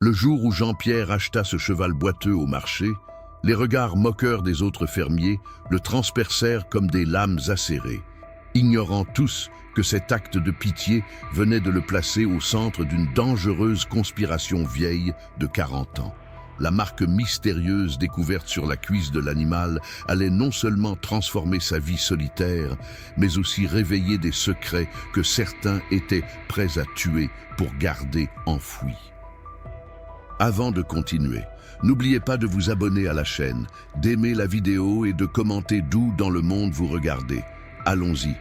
Le jour où Jean-Pierre acheta ce cheval boiteux au marché, les regards moqueurs des autres fermiers le transpercèrent comme des lames acérées, ignorant tous que cet acte de pitié venait de le placer au centre d'une dangereuse conspiration vieille de 40 ans. La marque mystérieuse découverte sur la cuisse de l'animal allait non seulement transformer sa vie solitaire, mais aussi réveiller des secrets que certains étaient prêts à tuer pour garder enfouis. Avant de continuer, n'oubliez pas de vous abonner à la chaîne, d'aimer la vidéo et de commenter d'où dans le monde vous regardez. Allons-y.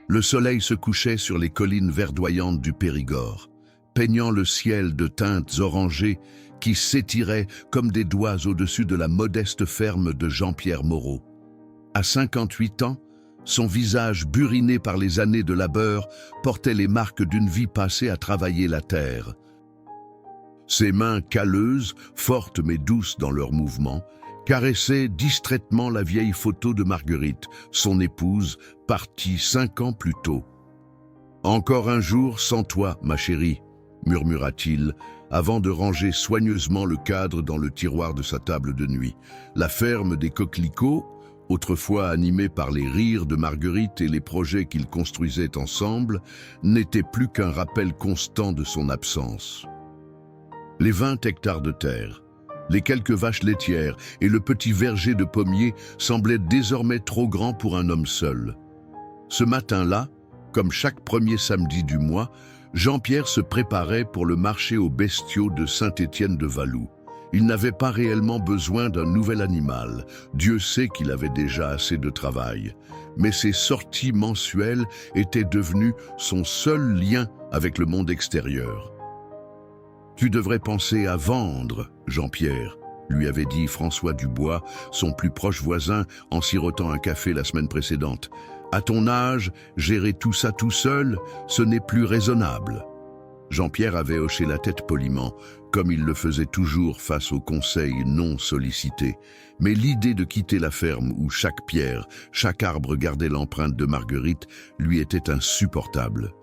Le soleil se couchait sur les collines verdoyantes du Périgord, peignant le ciel de teintes orangées qui s'étiraient comme des doigts au-dessus de la modeste ferme de Jean-Pierre Moreau. À 58 ans, son visage buriné par les années de labeur portait les marques d'une vie passée à travailler la terre. Ses mains calleuses, fortes mais douces dans leurs mouvements, caressaient distraitement la vieille photo de Marguerite, son épouse, partie 5 ans plus tôt. « Encore un jour sans toi, ma chérie », murmura-t-il, avant de ranger soigneusement le cadre dans le tiroir de sa table de nuit. La ferme des Coquelicots, autrefois animée par les rires de Marguerite et les projets qu'ils construisaient ensemble, n'était plus qu'un rappel constant de son absence. Les 20 hectares de terre, les quelques vaches laitières et le petit verger de pommiers semblaient désormais trop grands pour un homme seul. Ce matin-là, comme chaque premier samedi du mois, Jean-Pierre se préparait pour le marché aux bestiaux de Saint-Étienne-de-Valoux. Il n'avait pas réellement besoin d'un nouvel animal. Dieu sait qu'il avait déjà assez de travail. Mais ses sorties mensuelles étaient devenues son seul lien avec le monde extérieur. « Tu devrais penser à vendre, Jean-Pierre », lui avait dit François Dubois, son plus proche voisin, en sirotant un café la semaine précédente. « À ton âge, gérer tout ça tout seul, ce n'est plus raisonnable. » Jean-Pierre avait hoché la tête poliment, comme il le faisait toujours face aux conseils non sollicités. Mais l'idée de quitter la ferme où chaque pierre, chaque arbre gardait l'empreinte de Marguerite lui était insupportable.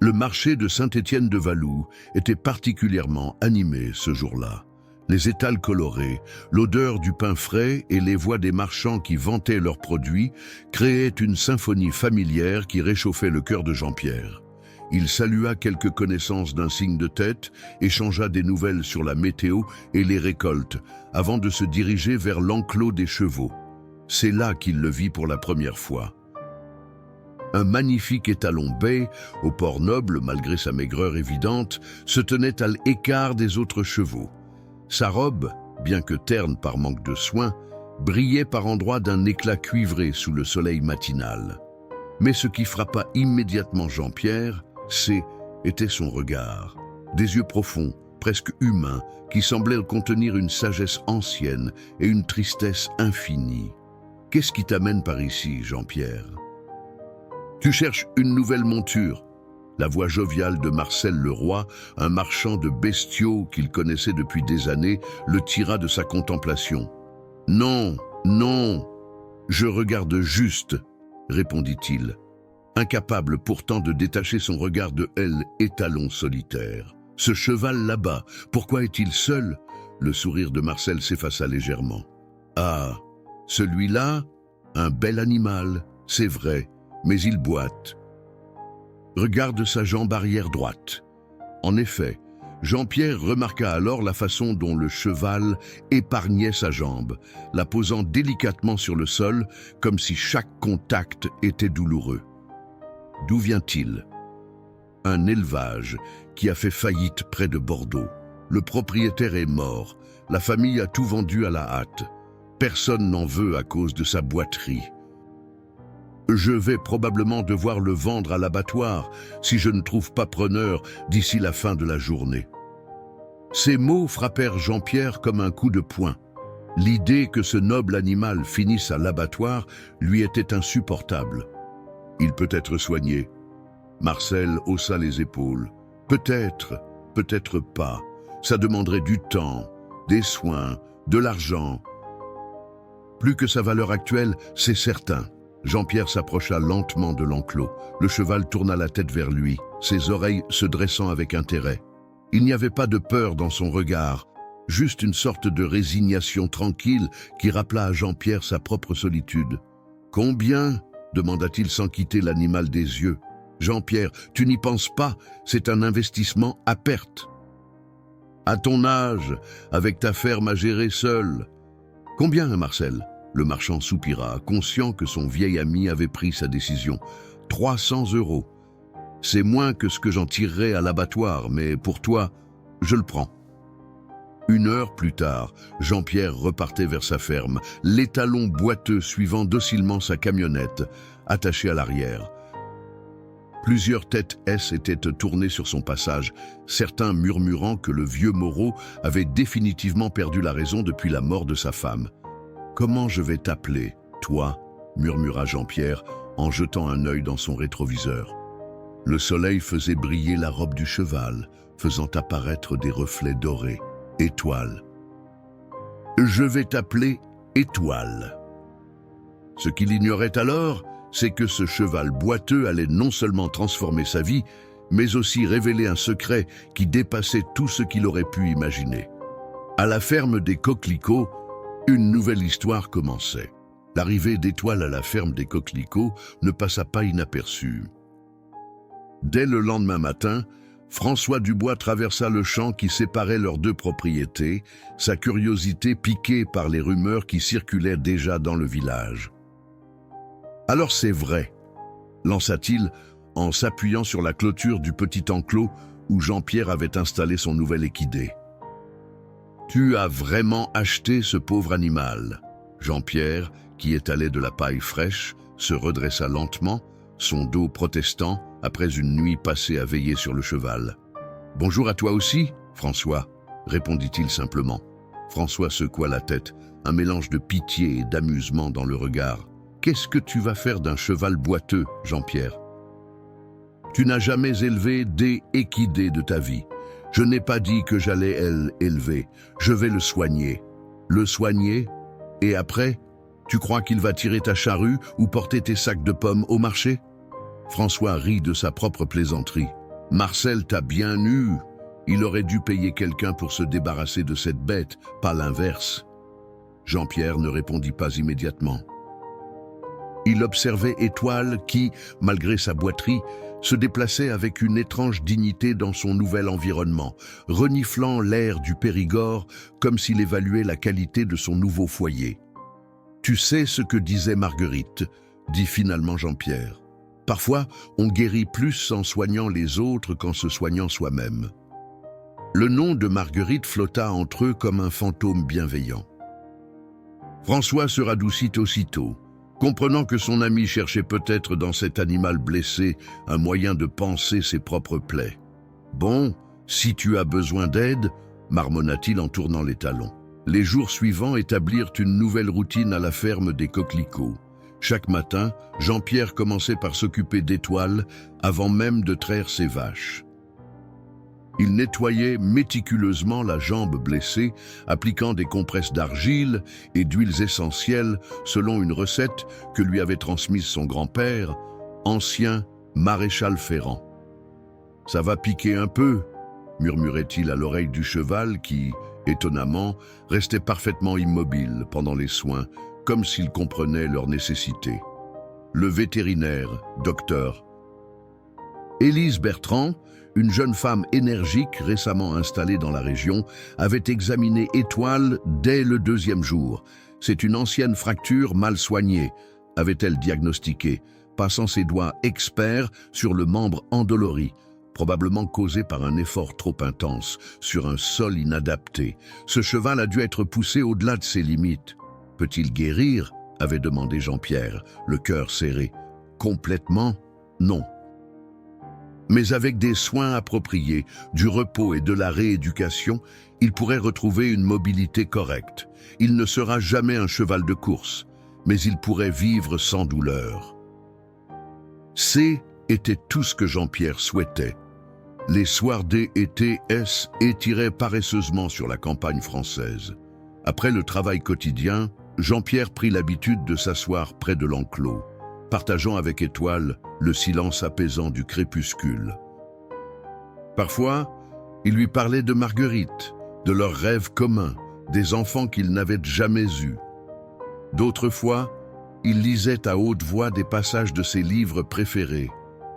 Le marché de Saint-Étienne-de-Valoux était particulièrement animé ce jour-là. Les étals colorés, l'odeur du pain frais et les voix des marchands qui vantaient leurs produits créaient une symphonie familière qui réchauffait le cœur de Jean-Pierre. Il salua quelques connaissances d'un signe de tête, échangea des nouvelles sur la météo et les récoltes, avant de se diriger vers l'enclos des chevaux. C'est là qu'il le vit pour la première fois. Un magnifique étalon bai, au port noble malgré sa maigreur évidente, se tenait à l'écart des autres chevaux. Sa robe, bien que terne par manque de soin, brillait par endroits d'un éclat cuivré sous le soleil matinal. Mais ce qui frappa immédiatement Jean-Pierre, était son regard. Des yeux profonds, presque humains, qui semblaient contenir une sagesse ancienne et une tristesse infinie. « Qu'est-ce qui t'amène par ici, Jean-Pierre » ? « Tu cherches une nouvelle monture ?» La voix joviale de Marcel Leroy, un marchand de bestiaux qu'il connaissait depuis des années, le tira de sa contemplation. « Non, non, je regarde juste, » répondit-il, incapable pourtant de détacher son regard de l'étalon solitaire. « Ce cheval là-bas, pourquoi est-il seul ?» Le sourire de Marcel s'effaça légèrement. « Ah, celui-là, un bel animal, c'est vrai. Mais il boite. Regarde sa jambe arrière droite. » En effet, Jean-Pierre remarqua alors la façon dont le cheval épargnait sa jambe, la posant délicatement sur le sol, comme si chaque contact était douloureux. D'où vient-il ? Un élevage qui a fait faillite près de Bordeaux. Le propriétaire est mort. La famille a tout vendu à la hâte. Personne n'en veut à cause de sa boiterie. Je vais probablement devoir le vendre à l'abattoir si je ne trouve pas preneur d'ici la fin de la journée. Ces mots frappèrent Jean-Pierre comme un coup de poing. L'idée que ce noble animal finisse à l'abattoir lui était insupportable. Il peut être soigné. Marcel haussa les épaules. Peut-être, peut-être pas. Ça demanderait du temps, des soins, de l'argent. Plus que sa valeur actuelle, c'est certain. Jean-Pierre s'approcha lentement de l'enclos. Le cheval tourna la tête vers lui, ses oreilles se dressant avec intérêt. Il n'y avait pas de peur dans son regard, juste une sorte de résignation tranquille qui rappela à Jean-Pierre sa propre solitude. « Combien ?» demanda-t-il sans quitter l'animal des yeux. « Jean-Pierre, tu n'y penses pas, c'est un investissement à perte. »« À ton âge, avec ta ferme à gérer seul. »« Combien, Marcel ?» Le marchand soupira, conscient que son vieil ami avait pris sa décision. « 300 €. C'est moins que ce que j'en tirerai à l'abattoir, mais pour toi, je le prends. » 1 heure plus tard, Jean-Pierre repartait vers sa ferme, l'étalon boiteux suivant docilement sa camionnette, attachée à l'arrière. Plusieurs têtes S étaient tournées sur son passage, certains murmurant que le vieux Moreau avait définitivement perdu la raison depuis la mort de sa femme. « Comment je vais t'appeler, toi ?» murmura Jean-Pierre en jetant un œil dans son rétroviseur. Le soleil faisait briller la robe du cheval, faisant apparaître des reflets dorés. Étoile. Je vais t'appeler Étoile. Ce qu'il ignorait alors, c'est que ce cheval boiteux allait non seulement transformer sa vie, mais aussi révéler un secret qui dépassait tout ce qu'il aurait pu imaginer. À la ferme des Coquelicots, une nouvelle histoire commençait. L'arrivée d'Étoile à la ferme des Coquelicots ne passa pas inaperçue. Dès le lendemain matin, François Dubois traversa le champ qui séparait leurs 2 propriétés, sa curiosité piquée par les rumeurs qui circulaient déjà dans le village. « Alors c'est vrai », lança-t-il en s'appuyant sur la clôture du petit enclos où Jean-Pierre avait installé son nouvel équidé. « Tu as vraiment acheté ce pauvre animal ?» Jean-Pierre, qui étalait de la paille fraîche, se redressa lentement, son dos protestant, après une nuit passée à veiller sur le cheval. « Bonjour à toi aussi, François, » répondit-il simplement. François secoua la tête, un mélange de pitié et d'amusement dans le regard. « Qu'est-ce que tu vas faire d'un cheval boiteux, Jean-Pierre ? Tu n'as jamais élevé des équidés de ta vie. Je n'ai pas dit que j'allais l'élever. Je vais le soigner. Le soigner, et après, tu crois qu'il va tirer ta charrue ou porter tes sacs de pommes au marché ?» François rit de sa propre plaisanterie. « Marcel t'a bien eu. Il aurait dû payer quelqu'un pour se débarrasser de cette bête, pas l'inverse. » Jean-Pierre ne répondit pas immédiatement. Il observait Étoile qui, malgré sa boiterie, se déplaçait avec une étrange dignité dans son nouvel environnement, reniflant l'air du Périgord comme s'il évaluait la qualité de son nouveau foyer. « Tu sais ce que disait Marguerite ?» dit finalement Jean-Pierre. « Parfois, on guérit plus en soignant les autres qu'en se soignant soi-même. » Le nom de Marguerite flotta entre eux comme un fantôme bienveillant. François se radoucit aussitôt, comprenant que son ami cherchait peut-être dans cet animal blessé un moyen de panser ses propres plaies. « Bon, si tu as besoin d'aide, » marmonna-t-il en tournant les talons. Les jours suivants établirent une nouvelle routine à la ferme des Coquelicots. Chaque matin, Jean-Pierre commençait par s'occuper d'Étoile avant même de traire ses vaches. Il nettoyait méticuleusement la jambe blessée, appliquant des compresses d'argile et d'huiles essentielles selon une recette que lui avait transmise son grand-père, ancien maréchal Ferrand. « Ça va piquer un peu », murmurait-il à l'oreille du cheval qui, étonnamment, restait parfaitement immobile pendant les soins, comme s'il comprenait leur nécessité. Le vétérinaire, docteur. Élise Bertrand, une jeune femme énergique récemment installée dans la région, avait examiné Étoile dès le 2e jour. C'est une ancienne fracture mal soignée, avait-elle diagnostiqué, passant ses doigts experts sur le membre endolori, probablement causé par un effort trop intense, sur un sol inadapté. Ce cheval a dû être poussé au-delà de ses limites. Peut-il guérir ? Avait demandé Jean-Pierre, le cœur serré. Complètement, non. Mais avec des soins appropriés, du repos et de la rééducation, il pourrait retrouver une mobilité correcte. Il ne sera jamais un cheval de course, mais il pourrait vivre sans douleur. Était tout ce que Jean-Pierre souhaitait. Les soirs D et TS étiraient paresseusement sur la campagne française. Après le travail quotidien, Jean-Pierre prit l'habitude de s'asseoir près de l'enclos, partageant avec Étoile le silence apaisant du crépuscule. Parfois, Il lui parlait de Marguerite, de leurs rêves communs, des enfants qu'ils n'avaient jamais eus. D'autres fois, il lisait à haute voix des passages de ses livres préférés,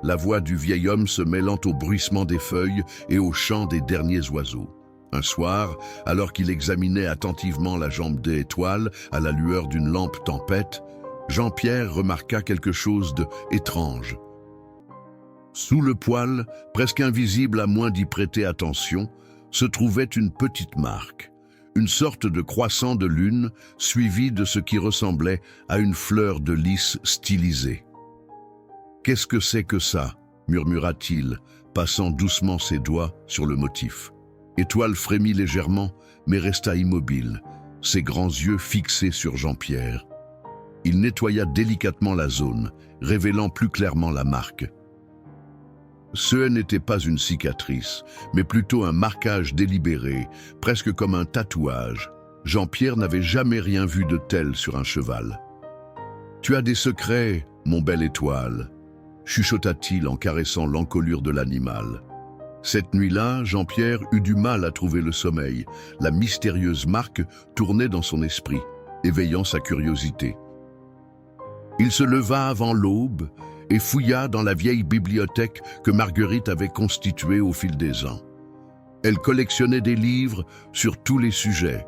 la voix du vieil homme se mêlant au bruissement des feuilles et au chant des derniers oiseaux. Un soir, alors qu'il examinait attentivement la jambe d'Étoile à la lueur d'une lampe tempête, Jean-Pierre remarqua quelque chose d'étrange. Sous le poil, presque invisible à moins d'y prêter attention, se trouvait une petite marque, une sorte de croissant de lune suivi de ce qui ressemblait à une fleur de lys stylisée. « Qu'est-ce que c'est que ça ?» murmura-t-il, passant doucement ses doigts sur le motif. Étoile frémit légèrement, mais resta immobile, ses grands yeux fixés sur Jean-Pierre. Il nettoya délicatement la zone, révélant plus clairement la marque. Ce n'était pas une cicatrice, mais plutôt un marquage délibéré, presque comme un tatouage. Jean-Pierre n'avait jamais rien vu de tel sur un cheval. « Tu as des secrets, mon bel Étoile », chuchota-t-il en caressant l'encolure de l'animal. Cette nuit-là, Jean-Pierre eut du mal à trouver le sommeil. La mystérieuse marque tournait dans son esprit, éveillant sa curiosité. Il se leva avant l'aube et fouilla dans la vieille bibliothèque que Marguerite avait constituée au fil des ans. Elle collectionnait des livres sur tous les sujets,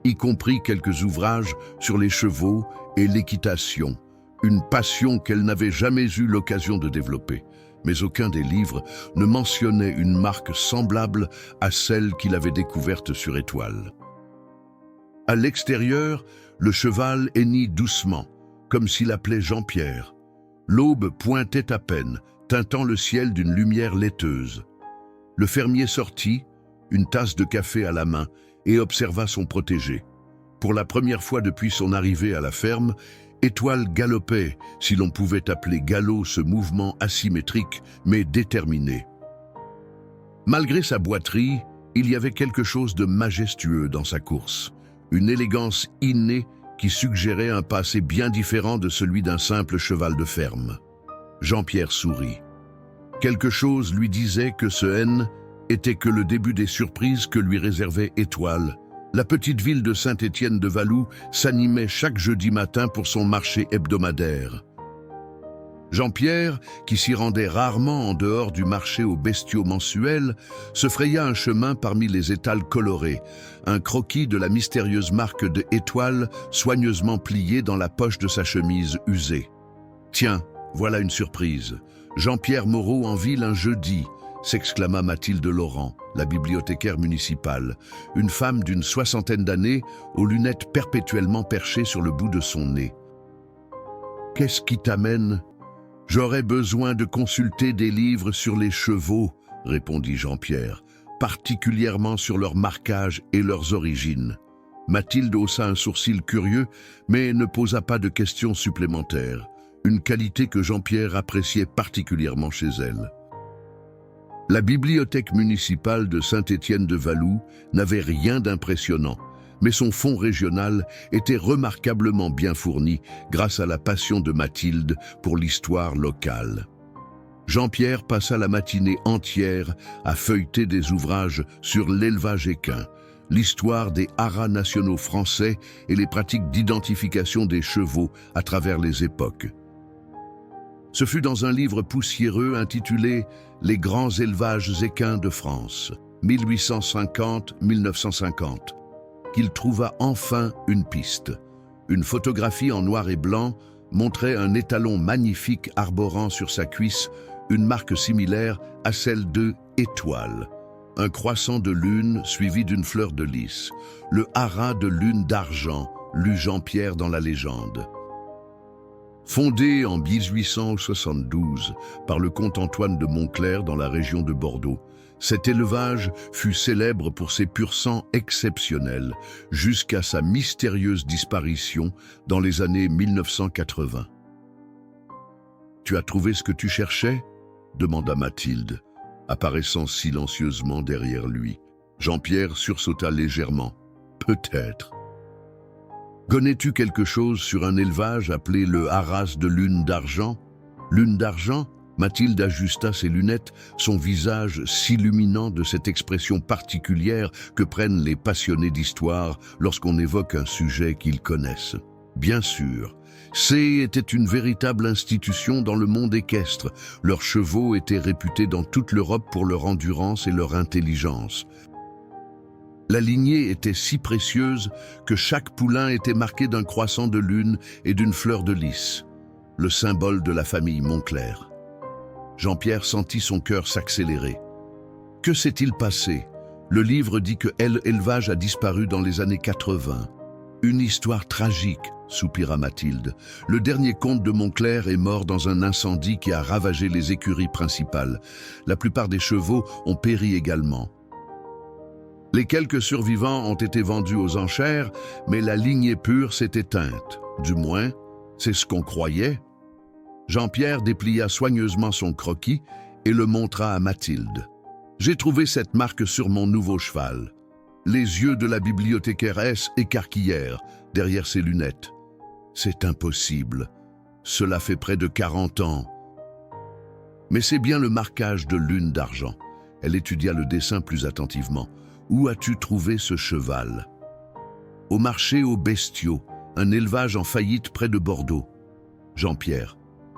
y compris quelques ouvrages sur les chevaux et l'équitation, une passion qu'elle n'avait jamais eu l'occasion de développer. Mais aucun des livres ne mentionnait une marque semblable à celle qu'il avait découverte sur Étoile. À l'extérieur, le cheval hennit doucement, comme s'il appelait Jean-Pierre. L'aube pointait à peine, teintant le ciel d'une lumière laiteuse. Le fermier sortit, une tasse de café à la main, et observa son protégé. Pour la première fois depuis son arrivée à la ferme, Étoile galopait, si l'on pouvait appeler galop ce mouvement asymétrique, mais déterminé. Malgré sa boiterie, il y avait quelque chose de majestueux dans sa course, une élégance innée qui suggérait un passé bien différent de celui d'un simple cheval de ferme. Jean-Pierre sourit. Quelque chose lui disait que ce N était que le début des surprises que lui réservait Étoile. La petite ville de Saint-Étienne-de-Valoux s'animait chaque jeudi matin pour son marché hebdomadaire. Jean-Pierre, qui s'y rendait rarement en dehors du marché aux bestiaux mensuels, se fraya un chemin parmi les étals colorés, un croquis de la mystérieuse marque de Étoile soigneusement plié dans la poche de sa chemise usée. « Tiens, voilà une surprise. Jean-Pierre Moreau en ville un jeudi », s'exclama Mathilde Laurent, la bibliothécaire municipale, une femme d'une 60aine d'années, aux lunettes perpétuellement perchées sur le bout de son nez. « Qu'est-ce qui t'amène ? J'aurais besoin de consulter des livres sur les chevaux, répondit Jean-Pierre, particulièrement sur leur marquage et leurs origines. Mathilde haussa un sourcil curieux, mais ne posa pas de questions supplémentaires, une qualité que Jean-Pierre appréciait particulièrement chez elle. La bibliothèque municipale de Saint-Étienne-de-Valoux n'avait rien d'impressionnant, mais son fonds régional était remarquablement bien fourni grâce à la passion de Mathilde pour l'histoire locale. Jean-Pierre passa la matinée entière à feuilleter des ouvrages sur l'élevage équin, l'histoire des haras nationaux français et les pratiques d'identification des chevaux à travers les époques. Ce fut dans un livre poussiéreux intitulé « Les grands élevages équins de France, 1850-1950 » qu'il trouva enfin une piste. Une photographie en noir et blanc montrait un étalon magnifique arborant sur sa cuisse une marque similaire à celle de Étoile. Un croissant de lune suivi d'une fleur de lys. Le haras de lune d'argent, lut Jean-Pierre dans la légende. Fondé en 1872 par le comte Antoine de Montclerc dans la région de Bordeaux, cet élevage fut célèbre pour ses pur-sangs exceptionnels jusqu'à sa mystérieuse disparition dans les années 1980. « Tu as trouvé ce que tu cherchais ?» demanda Mathilde, apparaissant silencieusement derrière lui. Jean-Pierre sursauta légèrement. « Peut-être. » « Connais-tu quelque chose sur un élevage appelé le haras de lune d'argent ?»« Lune d'argent » Mathilde ajusta ses lunettes, son visage s'illuminant de cette expression particulière que prennent les passionnés d'histoire lorsqu'on évoque un sujet qu'ils connaissent. Bien sûr, C était une véritable institution dans le monde équestre. Leurs chevaux étaient réputés dans toute l'Europe pour leur endurance et leur intelligence. La lignée était si précieuse que chaque poulain était marqué d'un croissant de lune et d'une fleur de lys, le symbole de la famille Moncler. Jean-Pierre sentit son cœur s'accélérer. Que s'est-il passé? Le livre dit que l'élevage a disparu dans les années 80. Une histoire tragique, soupira Mathilde. Le dernier comte de Moncler est mort dans un incendie qui a ravagé les écuries principales. La plupart des chevaux ont péri également. Les quelques survivants ont été vendus aux enchères, mais la lignée pure s'est éteinte. Du moins, c'est ce qu'on croyait. Jean-Pierre déplia soigneusement son croquis et le montra à Mathilde. J'ai trouvé cette marque sur mon nouveau cheval. Les yeux de la bibliothécairesse écarquillèrent derrière ses lunettes. C'est impossible. Cela fait près de 40 ans. Mais c'est bien le marquage de lune d'argent. Elle étudia le dessin plus attentivement. Où as-tu trouvé ce cheval? Au marché aux bestiaux, un élevage en faillite près de Bordeaux. Jean-Pierre.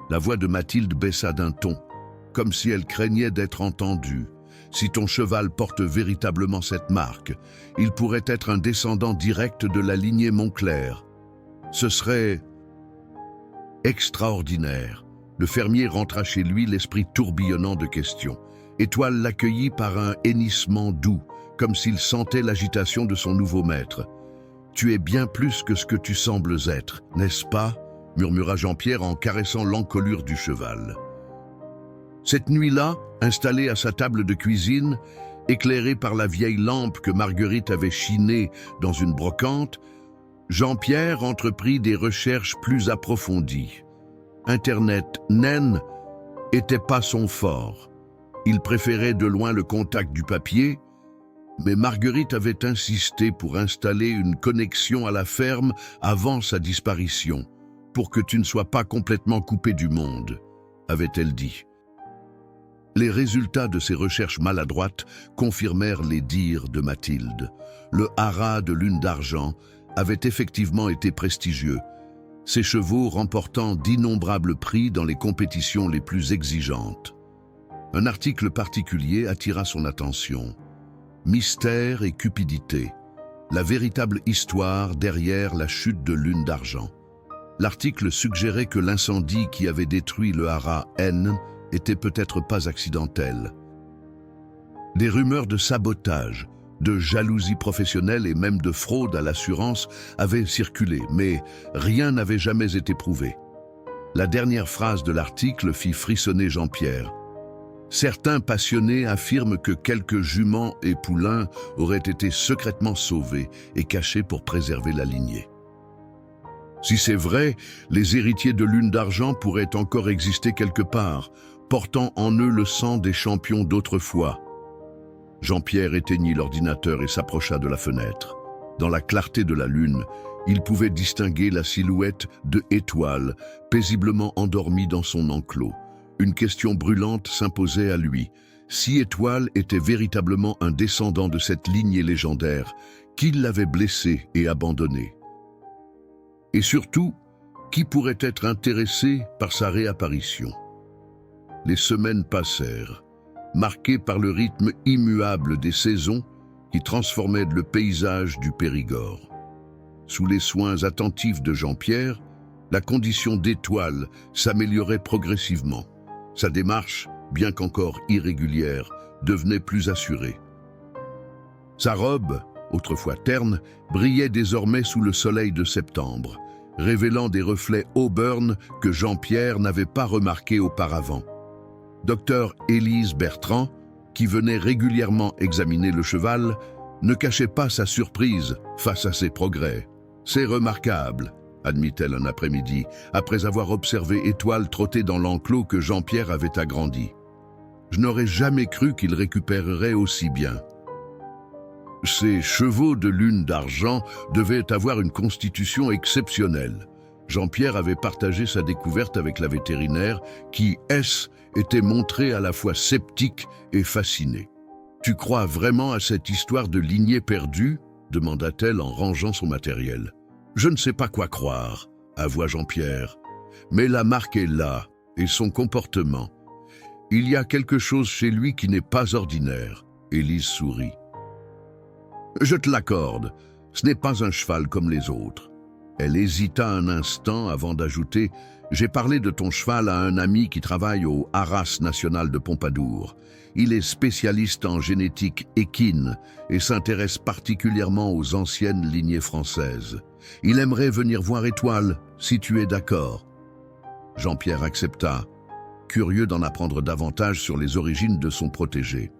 La voix de Mathilde baissa d'un ton, comme si elle craignait d'être entendue. Si ton cheval porte véritablement cette marque, il pourrait être un descendant direct de la lignée Moncler. Ce serait extraordinaire. Le fermier rentra chez lui, l'esprit tourbillonnant de questions. Étoile l'accueillit par un hennissement doux, comme s'il sentait l'agitation de son nouveau maître. « Tu es bien plus que ce que tu sembles être, n'est-ce pas ?» murmura Jean-Pierre en caressant l'encolure du cheval. Cette nuit-là, installé à sa table de cuisine, éclairé par la vieille lampe que Marguerite avait chinée dans une brocante, Jean-Pierre entreprit des recherches plus approfondies. Internet, naine, était pas son fort. Il préférait de loin le contact du papier, mais Marguerite avait insisté pour installer une connexion à la ferme avant sa disparition, pour que tu ne sois pas complètement coupé du monde, avait-elle dit. Les résultats de ces recherches maladroites confirmèrent les dires de Mathilde. Le haras de lune d'argent avait effectivement été prestigieux, ses chevaux remportant d'innombrables prix dans les compétitions les plus exigeantes. Un article particulier attira son attention. Mystère et cupidité, la véritable histoire derrière la chute de lune d'argent. L'article suggérait que l'incendie qui avait détruit le haras N était peut-être pas accidentel. Des rumeurs de sabotage, de jalousie professionnelle et même de fraude à l'assurance avaient circulé, mais rien n'avait jamais été prouvé. La dernière phrase de l'article fit frissonner Jean-Pierre. Certains passionnés affirment que quelques juments et poulains auraient été secrètement sauvés et cachés pour préserver la lignée. Si c'est vrai, les héritiers de lune d'argent pourraient encore exister quelque part, portant en eux le sang des champions d'autrefois. Jean-Pierre éteignit l'ordinateur et s'approcha de la fenêtre. Dans la clarté de la lune, il pouvait distinguer la silhouette de Étoile, paisiblement endormie dans son enclos. Une question brûlante s'imposait à lui. Si Étoile était véritablement un descendant de cette lignée légendaire, qui l'avait blessé et abandonné? Et surtout, qui pourrait être intéressé par sa réapparition? Les semaines passèrent, marquées par le rythme immuable des saisons qui transformaient le paysage du Périgord. Sous les soins attentifs de Jean-Pierre, la condition d'Étoile s'améliorait progressivement. Sa démarche, bien qu'encore irrégulière, devenait plus assurée. Sa robe, autrefois terne, brillait désormais sous le soleil de septembre, révélant des reflets auburn que Jean-Pierre n'avait pas remarqués auparavant. Docteur Élise Bertrand, qui venait régulièrement examiner le cheval, ne cachait pas sa surprise face à ses progrès. « C'est remarquable », admit-elle un après-midi, après avoir observé Étoile trotter dans l'enclos que Jean-Pierre avait agrandi. « Je n'aurais jamais cru qu'il récupérerait aussi bien. » Ces chevaux de lune d'argent devaient avoir une constitution exceptionnelle. Jean-Pierre avait partagé sa découverte avec la vétérinaire qui, était montrée à la fois sceptique et fascinée. « Tu crois vraiment à cette histoire de lignée perdue ?» demanda-t-elle en rangeant son matériel. « Je ne sais pas quoi croire, avoua Jean-Pierre. Mais la marque est là, et son comportement. Il y a quelque chose chez lui qui n'est pas ordinaire. » Élise sourit. « Je te l'accorde, ce n'est pas un cheval comme les autres. » Elle hésita un instant avant d'ajouter « J'ai parlé de ton cheval à un ami qui travaille au Haras national de Pompadour. Il est spécialiste en génétique équine et s'intéresse particulièrement aux anciennes lignées françaises. Il aimerait venir voir Étoile, si tu es d'accord. » Jean-Pierre accepta, curieux d'en apprendre davantage sur les origines de son protégé.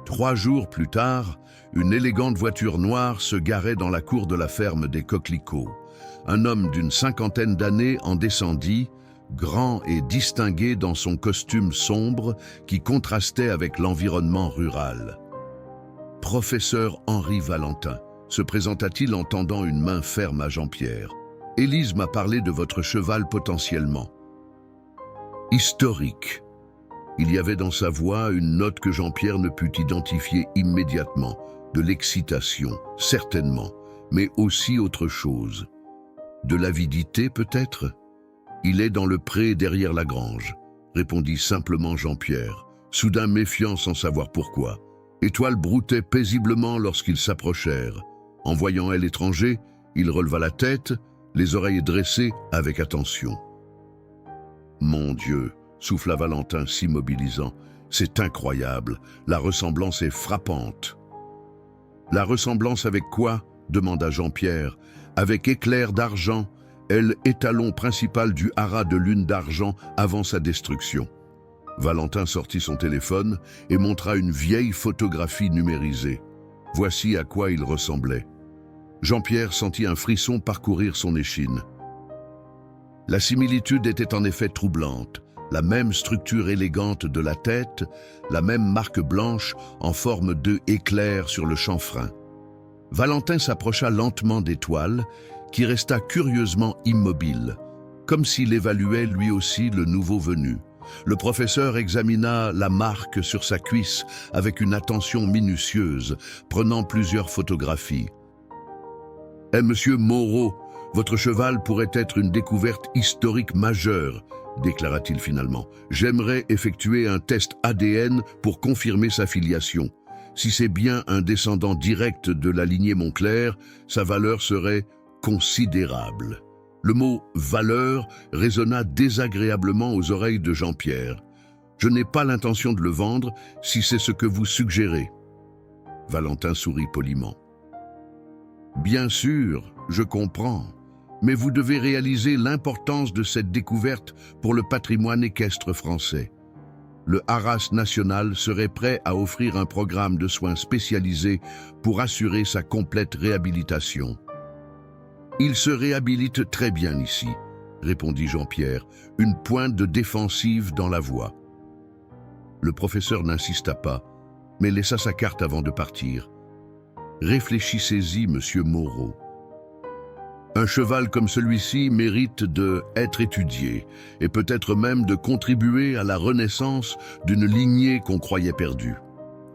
3 jours plus tard, une élégante voiture noire se garait dans la cour de la ferme des Coquelicots. Un homme d'une 50aine d'années en descendit, grand et distingué dans son costume sombre qui contrastait avec l'environnement rural. « Professeur Henri Valentin », se présenta-t-il en tendant une main ferme à Jean-Pierre. « Élise m'a parlé de votre cheval potentiellement historique. » Il y avait dans sa voix une note que Jean-Pierre ne put identifier immédiatement, de l'excitation, certainement, mais aussi autre chose. De l'avidité peut-être ? « Il est dans le pré derrière la grange », répondit simplement Jean-Pierre, soudain méfiant sans savoir pourquoi. Étoile broutait paisiblement lorsqu'ils s'approchèrent. En voyant elle étranger, il releva la tête, les oreilles dressées avec attention. « Mon Dieu !» souffla Valentin s'immobilisant. « C'est incroyable, la ressemblance est frappante. »« La ressemblance avec quoi ?» demanda Jean-Pierre. « Avec Éclair d'Argent, elle étalon principal du haras de Lune d'Argent avant sa destruction. » Valentin sortit son téléphone et montra une vieille photographie numérisée. Voici à quoi il ressemblait. Jean-Pierre sentit un frisson parcourir son échine. La similitude était en effet troublante. La même structure élégante de la tête, la même marque blanche en forme d'œuf éclair sur le chanfrein. Valentin s'approcha lentement d'Étoile, qui resta curieusement immobile, comme s'il évaluait lui aussi le nouveau venu. Le professeur examina la marque sur sa cuisse avec une attention minutieuse, prenant plusieurs photographies. « Monsieur Moreau, votre cheval pourrait être une découverte historique majeure, » déclara-t-il finalement. « J'aimerais effectuer un test ADN pour confirmer sa filiation. Si c'est bien un descendant direct de la lignée Montclair, sa valeur serait considérable. » Le mot « valeur » résonna désagréablement aux oreilles de Jean-Pierre. « Je n'ai pas l'intention de le vendre si c'est ce que vous suggérez. » Valentin sourit poliment. « Bien sûr, je comprends. Mais vous devez réaliser l'importance de cette découverte pour le patrimoine équestre français. Le Haras national serait prêt à offrir un programme de soins spécialisés pour assurer sa complète réhabilitation. »« Il se réhabilite très bien ici, » répondit Jean-Pierre, une pointe de défensive dans la voix. Le professeur n'insista pas, mais laissa sa carte avant de partir. « Réfléchissez-y, monsieur Moreau. Un cheval comme celui-ci mérite d'être étudié et peut-être même de contribuer à la renaissance d'une lignée qu'on croyait perdue. »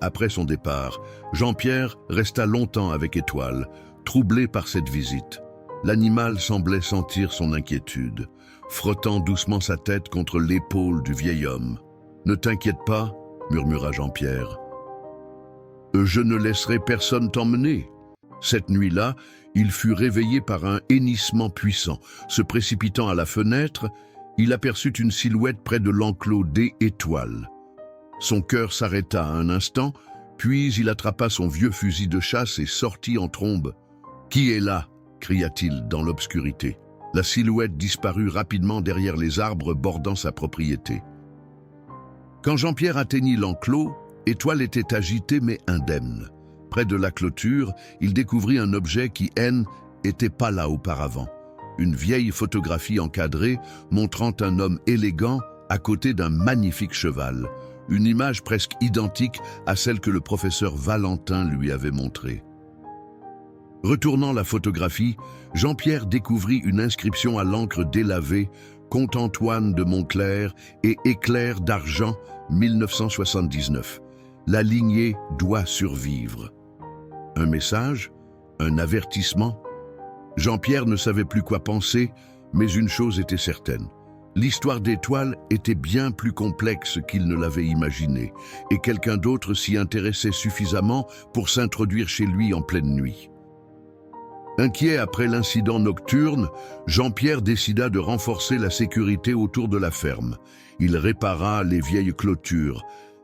Après son départ, Jean-Pierre resta longtemps avec Étoile, troublé par cette visite. L'animal semblait sentir son inquiétude, frottant doucement sa tête contre l'épaule du vieil homme. « Ne t'inquiète pas, » murmura Jean-Pierre. « Je ne laisserai personne t'emmener. » Cette nuit-là, il fut réveillé par un hennissement puissant. Se précipitant à la fenêtre, il aperçut une silhouette près de l'enclos d'Étoile. Son cœur s'arrêta un instant, puis il attrapa son vieux fusil de chasse et sortit en trombe. « Qui est là ?» cria-t-il dans l'obscurité. La silhouette disparut rapidement derrière les arbres bordant sa propriété. Quand Jean-Pierre atteignit l'enclos, Étoile était agitée mais indemne. Près de la clôture, il découvrit un objet qui, n'était pas là auparavant. Une vieille photographie encadrée montrant un homme élégant à côté d'un magnifique cheval. Une image presque identique à celle que le professeur Valentin lui avait montrée. Retournant la photographie, Jean-Pierre découvrit une inscription à l'encre délavée « Comte Antoine de Montclair et éclair d'argent 1979 ». La lignée doit survivre. Un message? Un avertissement? Jean-Pierre ne savait plus quoi penser, mais une chose était certaine. L'histoire d'Étoile était bien plus complexe qu'il ne l'avait imaginé, et quelqu'un d'autre s'y intéressait suffisamment pour s'introduire chez lui en pleine nuit. Inquiet après l'incident nocturne, Jean-Pierre décida de renforcer la sécurité autour de la ferme. Il répara les vieilles clôtures,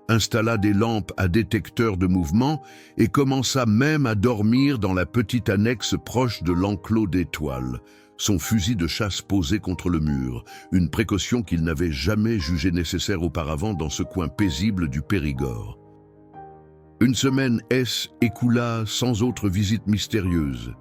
installa des lampes à détecteur de mouvement et commença même à dormir dans la petite annexe proche de l'enclos d'Étoile, son fusil de chasse posé contre le mur, une précaution qu'il n'avait jamais jugée nécessaire auparavant dans ce coin paisible du Périgord. Une semaine écoula sans autre visite mystérieuse.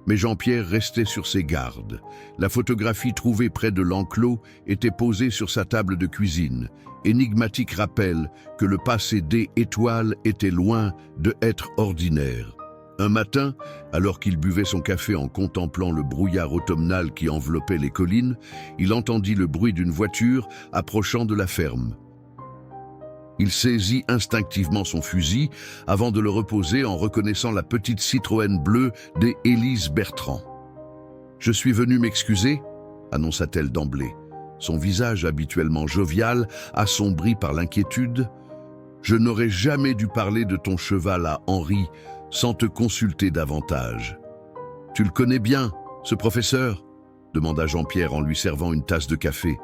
Mais Jean-Pierre restait sur ses gardes. La photographie trouvée près de l'enclos était posée sur sa table de cuisine. Énigmatique rappel que le passé d'Étoile était loin de être ordinaire. Un matin, alors qu'il buvait son café en contemplant le brouillard automnal qui enveloppait les collines, il entendit le bruit d'une voiture approchant de la ferme. Il saisit instinctivement son fusil avant de le reposer en reconnaissant la petite Citroën bleue d'Élise Bertrand. « Je suis venu m'excuser » annonça-t-elle d'emblée. Son visage habituellement jovial, assombri par l'inquiétude. « Je n'aurais jamais dû parler de ton cheval à Henri sans te consulter davantage. »« Tu le connais bien, ce professeur ?» demanda Jean-Pierre en lui servant une tasse de café.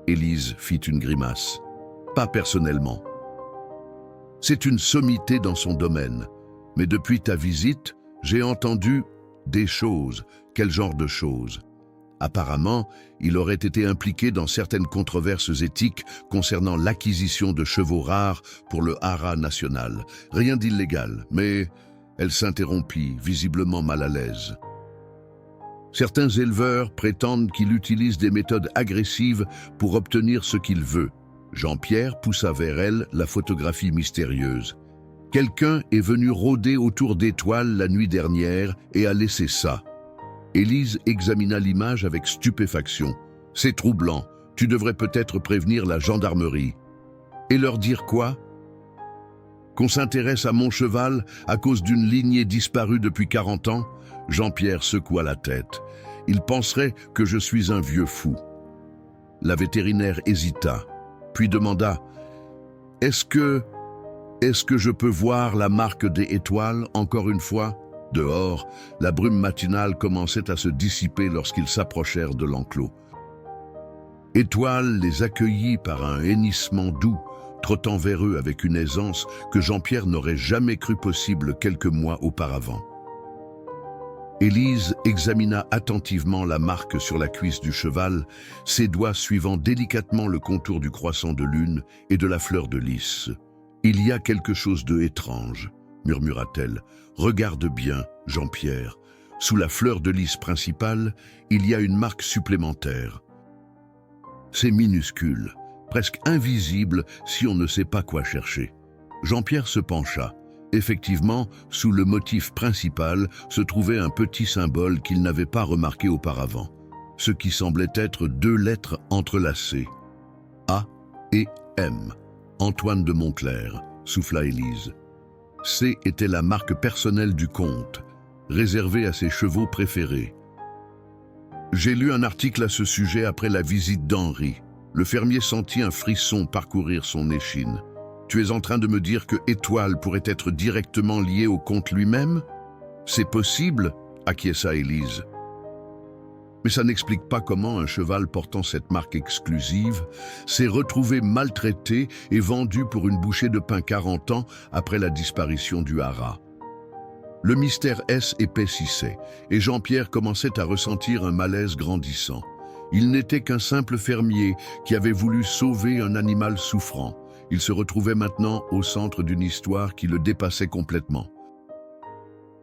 Élise fit une grimace. « Pas personnellement. C'est une sommité dans son domaine. Mais depuis ta visite, j'ai entendu des choses. Quel genre de choses? Apparemment, il aurait été impliqué dans certaines controverses éthiques concernant l'acquisition de chevaux rares pour le haras national. Rien d'illégal, mais elle s'interrompit, visiblement mal à l'aise. Certains éleveurs prétendent qu'il utilise des méthodes agressives pour obtenir ce qu'il veut. Jean-Pierre poussa vers elle la photographie mystérieuse. Quelqu'un est venu rôder autour d'Étoile la nuit dernière et a laissé ça. Élise examina l'image avec stupéfaction. « C'est troublant, tu devrais peut-être prévenir la gendarmerie. » « Et leur dire quoi? Qu'on s'intéresse à mon cheval à cause d'une lignée disparue depuis 40 ans? Jean-Pierre secoua la tête. Il penserait que je suis un vieux fou. La vétérinaire hésita, puis demanda « Est-ce que je peux voir la marque des étoiles encore une fois ?» Dehors, la brume matinale commençait à se dissiper lorsqu'ils s'approchèrent de l'enclos. Étoile les accueillit par un hennissement doux, trottant vers eux avec une aisance que Jean-Pierre n'aurait jamais cru possible quelques mois auparavant. Élise examina attentivement la marque sur la cuisse du cheval, ses doigts suivant délicatement le contour du croissant de lune et de la fleur de lys. « Il y a quelque chose de étrange, » murmura-t-elle. « Regarde bien, Jean-Pierre. Sous la fleur de lys principale, il y a une marque supplémentaire. C'est minuscule, presque invisible si on ne sait pas quoi chercher. » Jean-Pierre se pencha. Effectivement, sous le motif principal se trouvait un petit symbole qu'il n'avait pas remarqué auparavant, ce qui semblait être 2 lettres entrelacées. A et M. Antoine de Montclair, souffla Élise. C était la marque personnelle du comte, réservée à ses chevaux préférés. J'ai lu un article à ce sujet après la visite d'Henri. Le fermier sentit un frisson parcourir son échine. Tu es en train de me dire que Étoile pourrait être directement liée au comte lui-même? C'est possible, acquiesça Élise. Mais ça n'explique pas comment un cheval portant cette marque exclusive s'est retrouvé maltraité et vendu pour une bouchée de pain 40 ans après la disparition du haras. Le mystère épaississait et Jean-Pierre commençait à ressentir un malaise grandissant. Il n'était qu'un simple fermier qui avait voulu sauver un animal souffrant. Il se retrouvait maintenant au centre d'une histoire qui le dépassait complètement.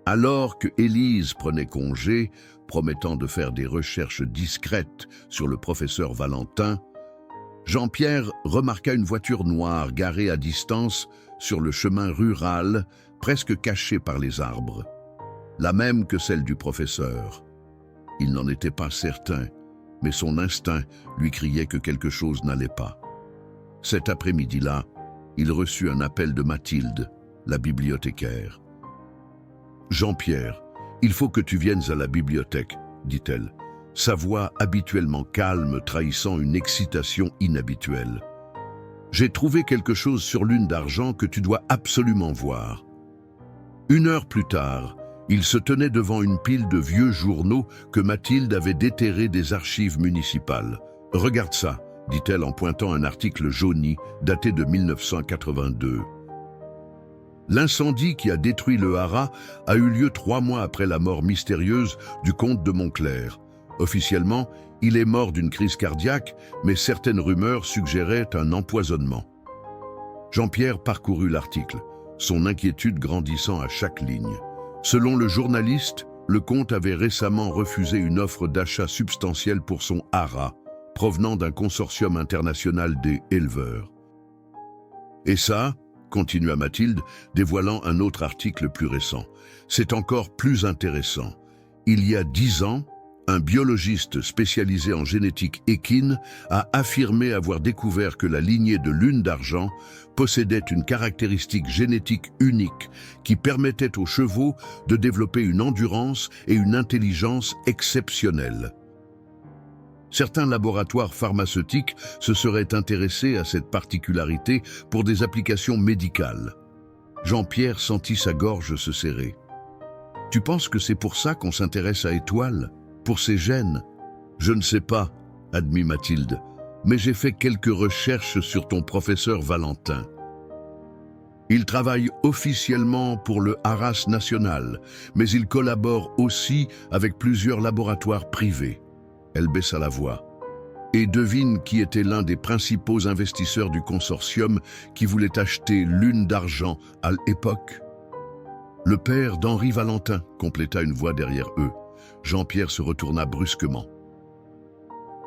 Alors que Élise prenait congé, promettant de faire des recherches discrètes sur le professeur Valentin, Jean-Pierre remarqua une voiture noire garée à distance sur le chemin rural, presque cachée par les arbres. la même que celle du professeur. Il n'en était pas certain, mais son instinct lui criait que quelque chose n'allait pas. Cet après-midi-là, il reçut un appel de Mathilde, la bibliothécaire. « Jean-Pierre, il faut que tu viennes à la bibliothèque, » dit-elle, sa voix habituellement calme trahissant une excitation inhabituelle. « J'ai trouvé quelque chose sur Lune d'Argent que tu dois absolument voir. » 1 heure plus tard, il se tenait devant une pile de vieux journaux que Mathilde avait déterrés des archives municipales. « Regarde ça », dit-elle en pointant un article jauni daté de 1982. L'incendie qui a détruit le haras a eu lieu 3 mois après la mort mystérieuse du comte de Montclair. Officiellement, il est mort d'une crise cardiaque, mais certaines rumeurs suggéraient un empoisonnement. Jean-Pierre parcourut l'article, son inquiétude grandissant à chaque ligne. Selon le journaliste, le comte avait récemment refusé une offre d'achat substantielle pour son haras, provenant d'un consortium international des éleveurs. Et ça, continua Mathilde, dévoilant un autre article plus récent, c'est encore plus intéressant. Il y a 10 ans, un biologiste spécialisé en génétique équine a affirmé avoir découvert que la lignée de Lune d'Argent possédait une caractéristique génétique unique qui permettait aux chevaux de développer une endurance et une intelligence exceptionnelles. Certains laboratoires pharmaceutiques se seraient intéressés à cette particularité pour des applications médicales. Jean-Pierre sentit sa gorge se serrer. « Tu penses que c'est pour ça qu'on s'intéresse à Étoile ? Pour ses gènes ? » « Je ne sais pas, » admit Mathilde, « mais j'ai fait quelques recherches sur ton professeur Valentin. Il travaille officiellement pour le Haras national, mais il collabore aussi avec plusieurs laboratoires privés. » Elle baissa la voix. « Et devine qui était l'un des principaux investisseurs du consortium qui voulait acheter Lune d'Argent à l'époque ?»« Le père d'Henri Valentin, » compléta une voix derrière eux. Jean-Pierre se retourna brusquement.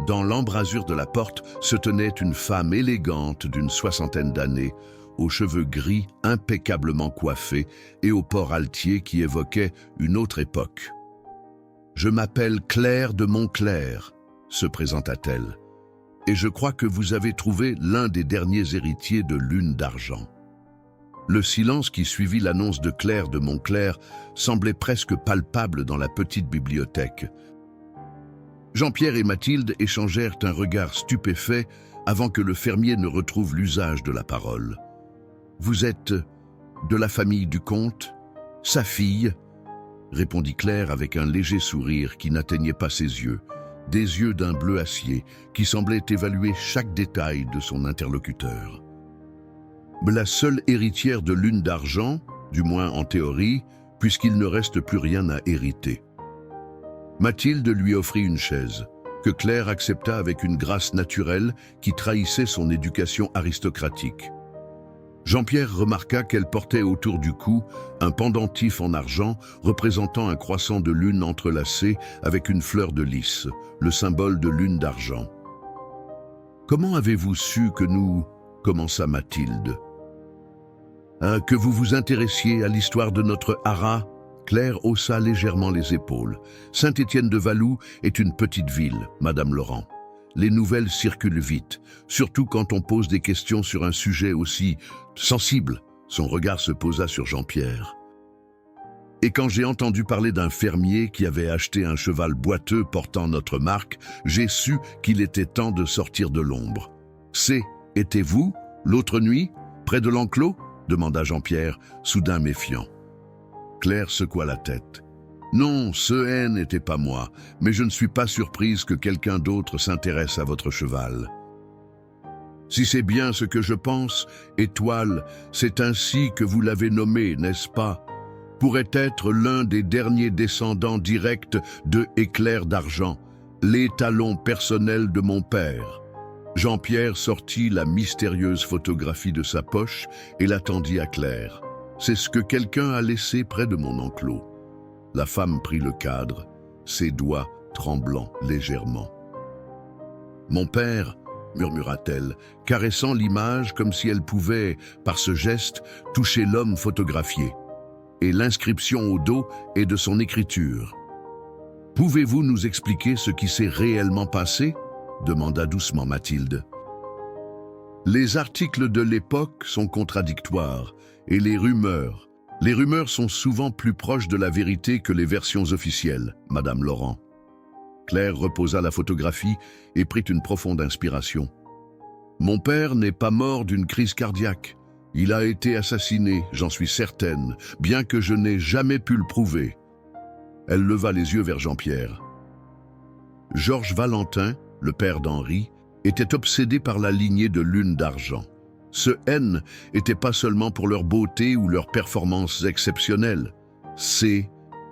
Dans l'embrasure de la porte se tenait une femme élégante d'une 60aine d'années, aux cheveux gris impeccablement coiffés et au port altier qui évoquait une autre époque. « Je m'appelle Claire de Montclair », se présenta-t-elle, « et je crois que vous avez trouvé l'un des derniers héritiers de Lune d'Argent. » Le silence qui suivit l'annonce de Claire de Montclair semblait presque palpable dans la petite bibliothèque. Jean-Pierre et Mathilde échangèrent un regard stupéfait avant que le fermier ne retrouve l'usage de la parole. « Vous êtes de la famille du comte, sa fille ?» répondit Claire avec un léger sourire qui n'atteignait pas ses yeux, des yeux d'un bleu acier qui semblait évaluer chaque détail de son interlocuteur. La seule héritière de Lune d'Argent, du moins en théorie, puisqu'il ne reste plus rien à hériter. Mathilde lui offrit une chaise, que Claire accepta avec une grâce naturelle qui trahissait son éducation aristocratique. Jean-Pierre remarqua qu'elle portait autour du cou un pendentif en argent représentant un croissant de lune entrelacé avec une fleur de lys, le symbole de Lune d'Argent. « Comment avez-vous su que nous... » commença Mathilde. « Que vous vous intéressiez à l'histoire de notre haras ?» Claire haussa légèrement les épaules. « Saint-Étienne-de-Valoux est une petite ville, Madame Laurent. Les nouvelles circulent vite, surtout quand on pose des questions sur un sujet aussi sensible. » Son regard se posa sur Jean-Pierre. « Et quand j'ai entendu parler d'un fermier qui avait acheté un cheval boiteux portant notre marque, j'ai su qu'il était temps de sortir de l'ombre. »« Étiez-vous, l'autre nuit, près de l'enclos ?» demanda Jean-Pierre, soudain méfiant. Claire secoua la tête. « Non, ce n'était pas moi, mais je ne suis pas surprise que quelqu'un d'autre s'intéresse à votre cheval. Si c'est bien ce que je pense, Étoile, c'est ainsi que vous l'avez nommé, n'est-ce pas? Pourrait être l'un des derniers descendants directs de Éclair d'Argent, l'étalon personnel de mon père. » Jean-Pierre sortit la mystérieuse photographie de sa poche et la tendit à Claire. « C'est ce que quelqu'un a laissé près de mon enclos. » La femme prit le cadre, ses doigts tremblant légèrement. « Mon père, » murmura-t-elle, caressant l'image comme si elle pouvait, par ce geste, toucher l'homme photographié. et l'inscription au dos est de son écriture. « Pouvez-vous nous expliquer ce qui s'est réellement passé ?» demanda doucement Mathilde. Les articles de l'époque sont contradictoires et les rumeurs sont souvent plus proches de la vérité que les versions officielles, Madame Laurent. Claire reposa la photographie et prit une profonde inspiration. Mon père n'est pas mort d'une crise cardiaque. Il a été assassiné, j'en suis certaine, bien que je n'ai jamais pu le prouver. Elle leva les yeux vers Jean-Pierre. Georges Valentin, le père d'Henri, était obsédé par la lignée de Lune d'Argent. Ce N n'était pas seulement pour leur beauté ou leurs performances exceptionnelles. C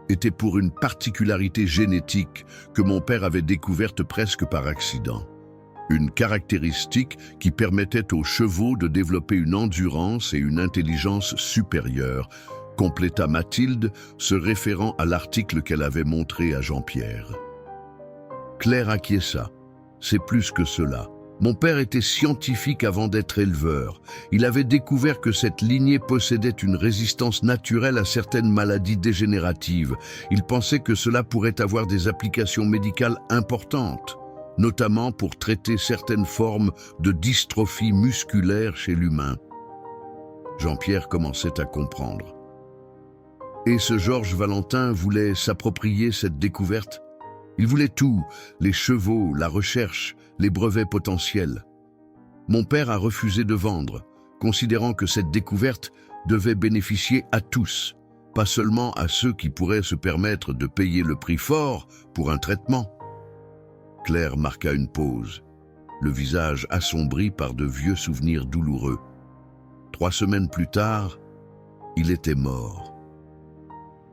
était pour une particularité génétique que mon père avait découverte presque par accident. Une caractéristique qui permettait aux chevaux de développer une endurance et une intelligence supérieures, compléta Mathilde, se référant à l'article qu'elle avait montré à Jean-Pierre. Claire acquiesça. C'est plus que cela. Mon père était scientifique avant d'être éleveur. Il avait découvert que cette lignée possédait une résistance naturelle à certaines maladies dégénératives. Il pensait que cela pourrait avoir des applications médicales importantes, notamment pour traiter certaines formes de dystrophie musculaire chez l'humain. Jean-Pierre commençait à comprendre. Et ce Georges Valentin voulait s'approprier cette découverte. Il voulait tout, les chevaux, la recherche, les brevets potentiels. Mon père a refusé de vendre, considérant que cette découverte devait bénéficier à tous, pas seulement à ceux qui pourraient se permettre de payer le prix fort pour un traitement. Claire marqua une pause, le visage assombri par de vieux souvenirs douloureux. 3 semaines plus tard, il était mort.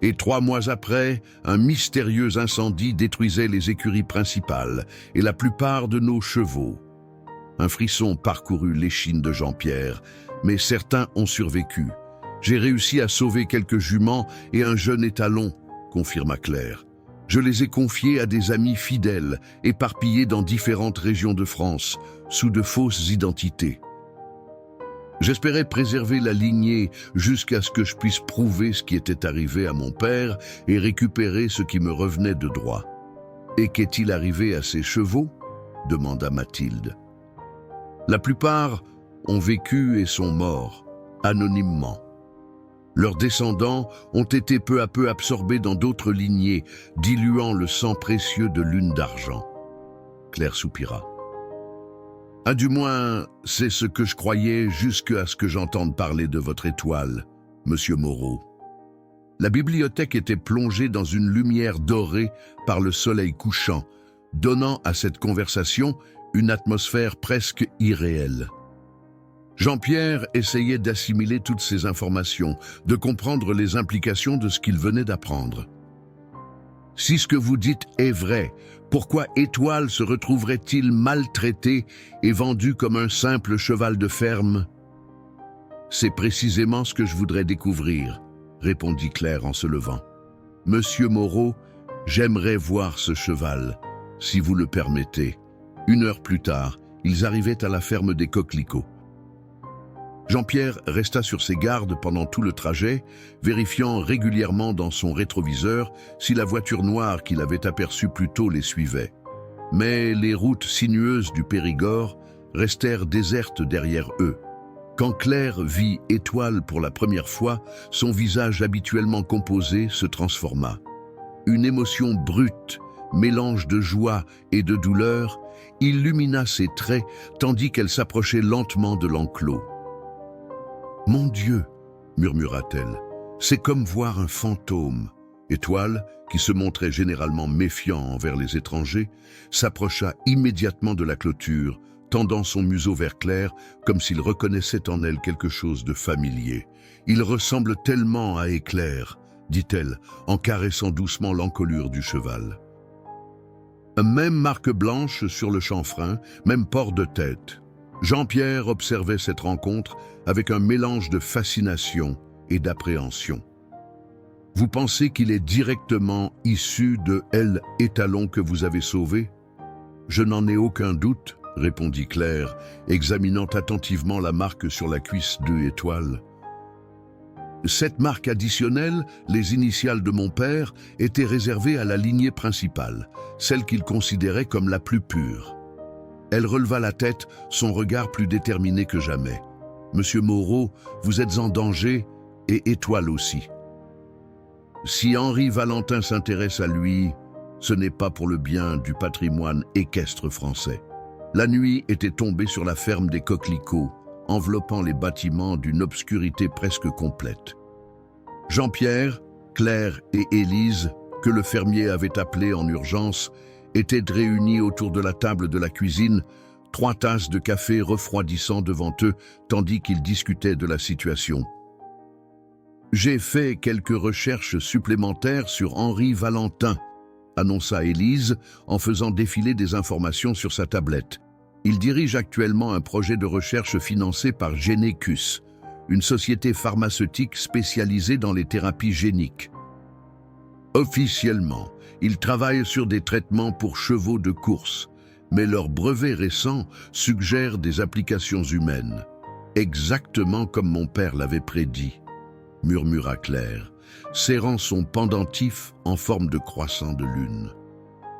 Et 3 mois après, un mystérieux incendie détruisait les écuries principales et la plupart de nos chevaux. Un frisson parcourut l'échine de Jean-Pierre, mais certains ont survécu. J'ai réussi à sauver quelques juments et un jeune étalon, confirma Claire. Je les ai confiés à des amis fidèles, éparpillés dans différentes régions de France, sous de fausses identités. J'espérais préserver la lignée jusqu'à ce que je puisse prouver ce qui était arrivé à mon père et récupérer ce qui me revenait de droit. « Et qu'est-il arrivé à ces chevaux ?» demanda Mathilde. La plupart ont vécu et sont morts, anonymement. Leurs descendants ont été peu à peu absorbés dans d'autres lignées, diluant le sang précieux de Lune d'Argent. Claire soupira. Ah, du moins, c'est ce que je croyais jusqu'à ce que j'entende parler de votre étoile, Monsieur Moreau. La bibliothèque était plongée dans une lumière dorée par le soleil couchant, donnant à cette conversation une atmosphère presque irréelle. Jean-Pierre essayait d'assimiler toutes ces informations, de comprendre les implications de ce qu'il venait d'apprendre. Si ce que vous dites est vrai, pourquoi Étoile se retrouverait-il maltraité et vendu comme un simple cheval de ferme? C'est précisément ce que je voudrais découvrir, répondit Claire en se levant. Monsieur Moreau, j'aimerais voir ce cheval, si vous le permettez. 1 heure plus tard, ils arrivaient à la ferme des Coquelicots. Jean-Pierre resta sur ses gardes pendant tout le trajet, vérifiant régulièrement dans son rétroviseur si la voiture noire qu'il avait aperçue plus tôt les suivait. Mais les routes sinueuses du Périgord restèrent désertes derrière eux. Quand Claire vit Étoile pour la première fois, son visage habituellement composé se transforma. Une émotion brute, mélange de joie et de douleur, illumina ses traits tandis qu'elle s'approchait lentement de l'enclos. « Mon Dieu !» murmura-t-elle. « C'est comme voir un fantôme. » Étoile, qui se montrait généralement méfiant envers les étrangers, s'approcha immédiatement de la clôture, tendant son museau vers Claire comme s'il reconnaissait en elle quelque chose de familier. « Il ressemble tellement à Éclair !» dit-elle, en caressant doucement l'encolure du cheval. Même marque blanche sur le chanfrein, même port de tête. Jean-Pierre observait cette rencontre avec un mélange de fascination et d'appréhension. « Vous pensez qu'il est directement issu de L. Étalon que vous avez sauvé ?»« Je n'en ai aucun doute, » répondit Claire, examinant attentivement la marque sur la cuisse de Étoile. « Cette marque additionnelle, les initiales de mon père, était réservée à la lignée principale, celle qu'il considérait comme la plus pure. Elle releva la tête, son regard plus déterminé que jamais. « Monsieur Moreau, vous êtes en danger, et Étoile aussi. Si Henri Valentin s'intéresse à lui, ce n'est pas pour le bien du patrimoine équestre français. » La nuit était tombée sur la ferme des Coquelicots, enveloppant les bâtiments d'une obscurité presque complète. Jean-Pierre, Claire et Élise, que le fermier avait appelés en urgence, étaient réunis autour de la table de la cuisine, 3 tasses de café refroidissant devant eux, tandis qu'ils discutaient de la situation. « J'ai fait quelques recherches supplémentaires sur Henri Valentin », annonça Élise en faisant défiler des informations sur sa tablette. Il dirige actuellement un projet de recherche financé par Génécus, une société pharmaceutique spécialisée dans les thérapies géniques. Officiellement, il travaille sur des traitements pour chevaux de course, mais leur brevet récent suggère des applications humaines. Exactement comme mon père l'avait prédit, murmura Claire, serrant son pendentif en forme de croissant de lune.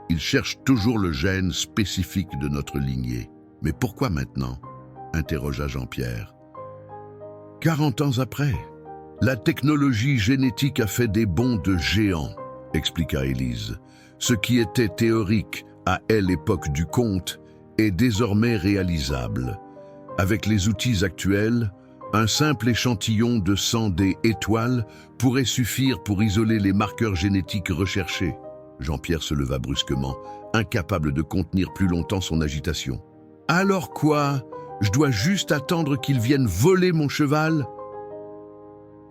Il cherche toujours le gène spécifique de notre lignée. Mais pourquoi maintenant ? Interrogea Jean-Pierre. 40 ans après, la technologie génétique a fait des bonds de géants, expliqua Élise. Ce qui était théorique à l'époque du conte est désormais réalisable. Avec les outils actuels, un simple échantillon de sang des étoiles pourrait suffire pour isoler les marqueurs génétiques recherchés. Jean-Pierre se leva brusquement, incapable de contenir plus longtemps son agitation. « Alors quoi ? Je dois juste attendre qu'ils viennent voler mon cheval ?»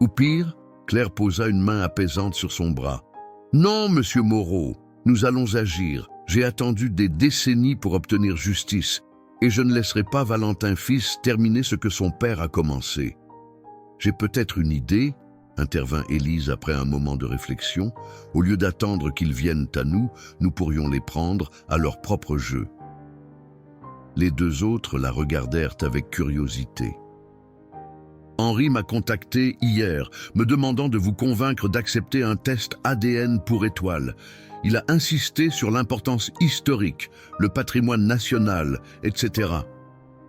Ou pire, Claire posa une main apaisante sur son bras. « Non, monsieur Moreau, nous allons agir. J'ai attendu des décennies pour obtenir justice, et je ne laisserai pas Valentin fils terminer ce que son père a commencé. » « J'ai peut-être une idée, » intervint Élise après un moment de réflexion. « Au lieu d'attendre qu'ils viennent à nous, nous pourrions les prendre à leur propre jeu. » Les 2 autres la regardèrent avec curiosité. « Henri m'a contacté hier, me demandant de vous convaincre d'accepter un test ADN pour Étoile. Il a insisté sur l'importance historique, le patrimoine national, etc. »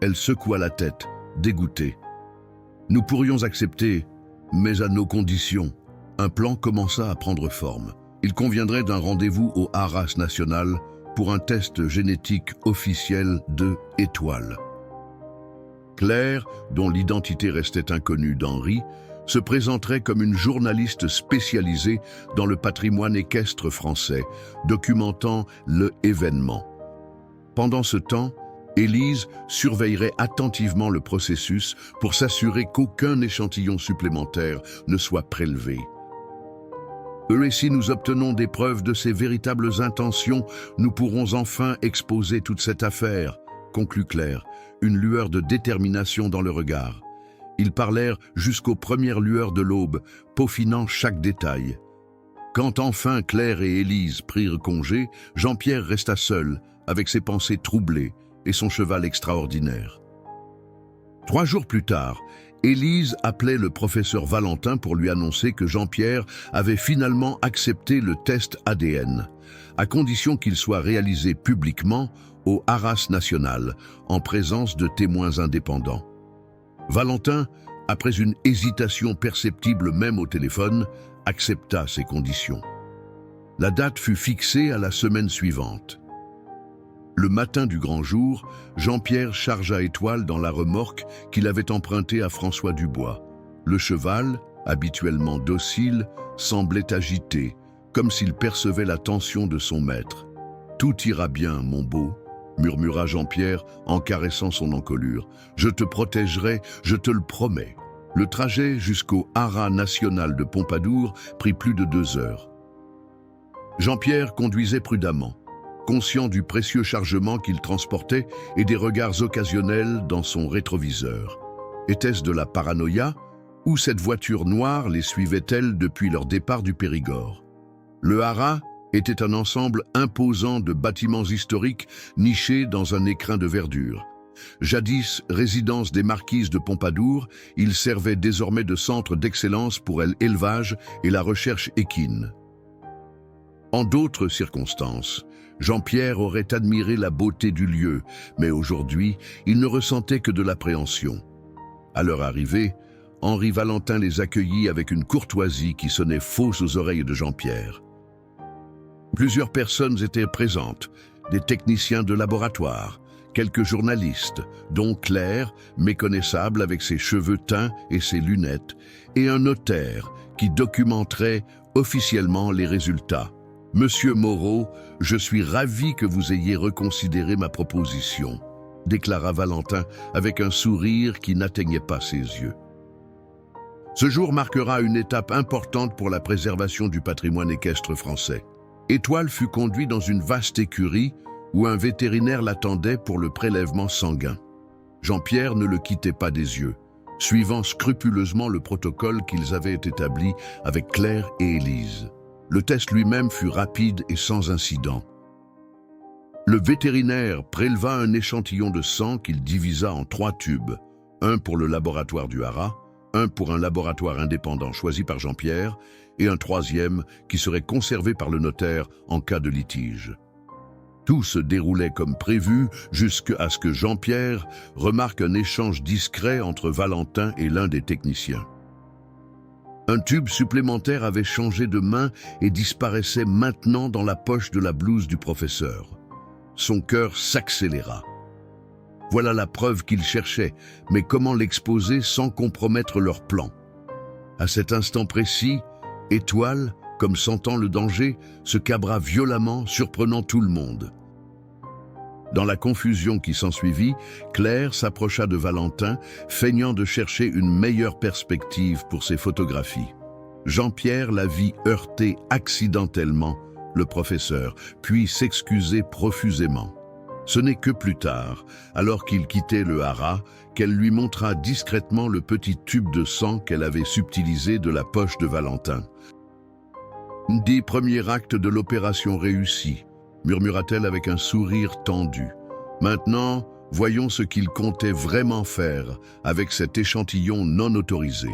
Elle secoua la tête, dégoûtée. « Nous pourrions accepter, mais à nos conditions. » Un plan commença à prendre forme. Il conviendrait d'un rendez-vous au Arras national pour un test génétique officiel de Étoile. Claire, dont l'identité restait inconnue d'Henri, se présenterait comme une journaliste spécialisée dans le patrimoine équestre français, documentant l'événement. Pendant ce temps, Élise surveillerait attentivement le processus pour s'assurer qu'aucun échantillon supplémentaire ne soit prélevé. Et si nous obtenons des preuves de ses véritables intentions, nous pourrons enfin exposer toute cette affaire, conclut Claire, une lueur de détermination dans le regard. Ils parlèrent jusqu'aux premières lueurs de l'aube, peaufinant chaque détail. Quand enfin Claire et Élise prirent congé, Jean-Pierre resta seul, avec ses pensées troublées et son cheval extraordinaire. 3 jours plus tard, Élise appelait le professeur Valentin pour lui annoncer que Jean-Pierre avait finalement accepté le test ADN, à condition qu'il soit réalisé publiquement au Arras national, en présence de témoins indépendants. Valentin, après une hésitation perceptible même au téléphone, accepta ces conditions. La date fut fixée à la semaine suivante. Le matin du grand jour, Jean-Pierre chargea Étoile dans la remorque qu'il avait empruntée à François Dubois. Le cheval, habituellement docile, semblait agité, comme s'il percevait la tension de son maître. « Tout ira bien, mon beau », murmura Jean-Pierre en caressant son encolure. « Je te protégerai, je te le promets. » Le trajet jusqu'au Haras national de Pompadour prit plus de 2 heures. Jean-Pierre conduisait prudemment, conscient du précieux chargement qu'il transportait et des regards occasionnels dans son rétroviseur. Était-ce de la paranoïa ou cette voiture noire les suivait-elle depuis leur départ du Périgord? Le Haras était un ensemble imposant de bâtiments historiques nichés dans un écrin de verdure. Jadis résidence des marquises de Pompadour, il servait désormais de centre d'excellence pour l'élevage et la recherche équine. En d'autres circonstances, Jean-Pierre aurait admiré la beauté du lieu, mais aujourd'hui, il ne ressentait que de l'appréhension. À leur arrivée, Henri Valentin les accueillit avec une courtoisie qui sonnait fausse aux oreilles de Jean-Pierre. Plusieurs personnes étaient présentes, des techniciens de laboratoire, quelques journalistes, dont Claire, méconnaissable avec ses cheveux teints et ses lunettes, et un notaire qui documenterait officiellement les résultats. « Monsieur Moreau, je suis ravi que vous ayez reconsidéré ma proposition », déclara Valentin avec un sourire qui n'atteignait pas ses yeux. Ce jour marquera une étape importante pour la préservation du patrimoine équestre français. Étoile fut conduit dans une vaste écurie où un vétérinaire l'attendait pour le prélèvement sanguin. Jean-Pierre ne le quittait pas des yeux, suivant scrupuleusement le protocole qu'ils avaient établi avec Claire et Élise. Le test lui-même fut rapide et sans incident. Le vétérinaire préleva un échantillon de sang qu'il divisa en 3 tubes, un pour le laboratoire du Haras, un pour un laboratoire indépendant choisi par Jean-Pierre et un 3e qui serait conservé par le notaire en cas de litige. Tout se déroulait comme prévu jusqu'à ce que Jean-Pierre remarque un échange discret entre Valentin et l'un des techniciens. Un tube supplémentaire avait changé de main et disparaissait maintenant dans la poche de la blouse du professeur. Son cœur s'accéléra. Voilà la preuve qu'il cherchait, mais comment l'exposer sans compromettre leur plan? À cet instant précis, Étoile, comme sentant le danger, se cabra violemment, surprenant tout le monde. Dans la confusion qui s'ensuivit, Claire s'approcha de Valentin, feignant de chercher une meilleure perspective pour ses photographies. Jean-Pierre la vit heurter accidentellement le professeur, puis s'excuser profusément. Ce n'est que plus tard, alors qu'il quittait le Haras, qu'elle lui montra discrètement le petit tube de sang qu'elle avait subtilisé de la poche de Valentin. « 10 premiers actes de l'opération réussis », murmura-t-elle avec un sourire tendu. « Maintenant, voyons ce qu'il comptait vraiment faire avec cet échantillon non autorisé. »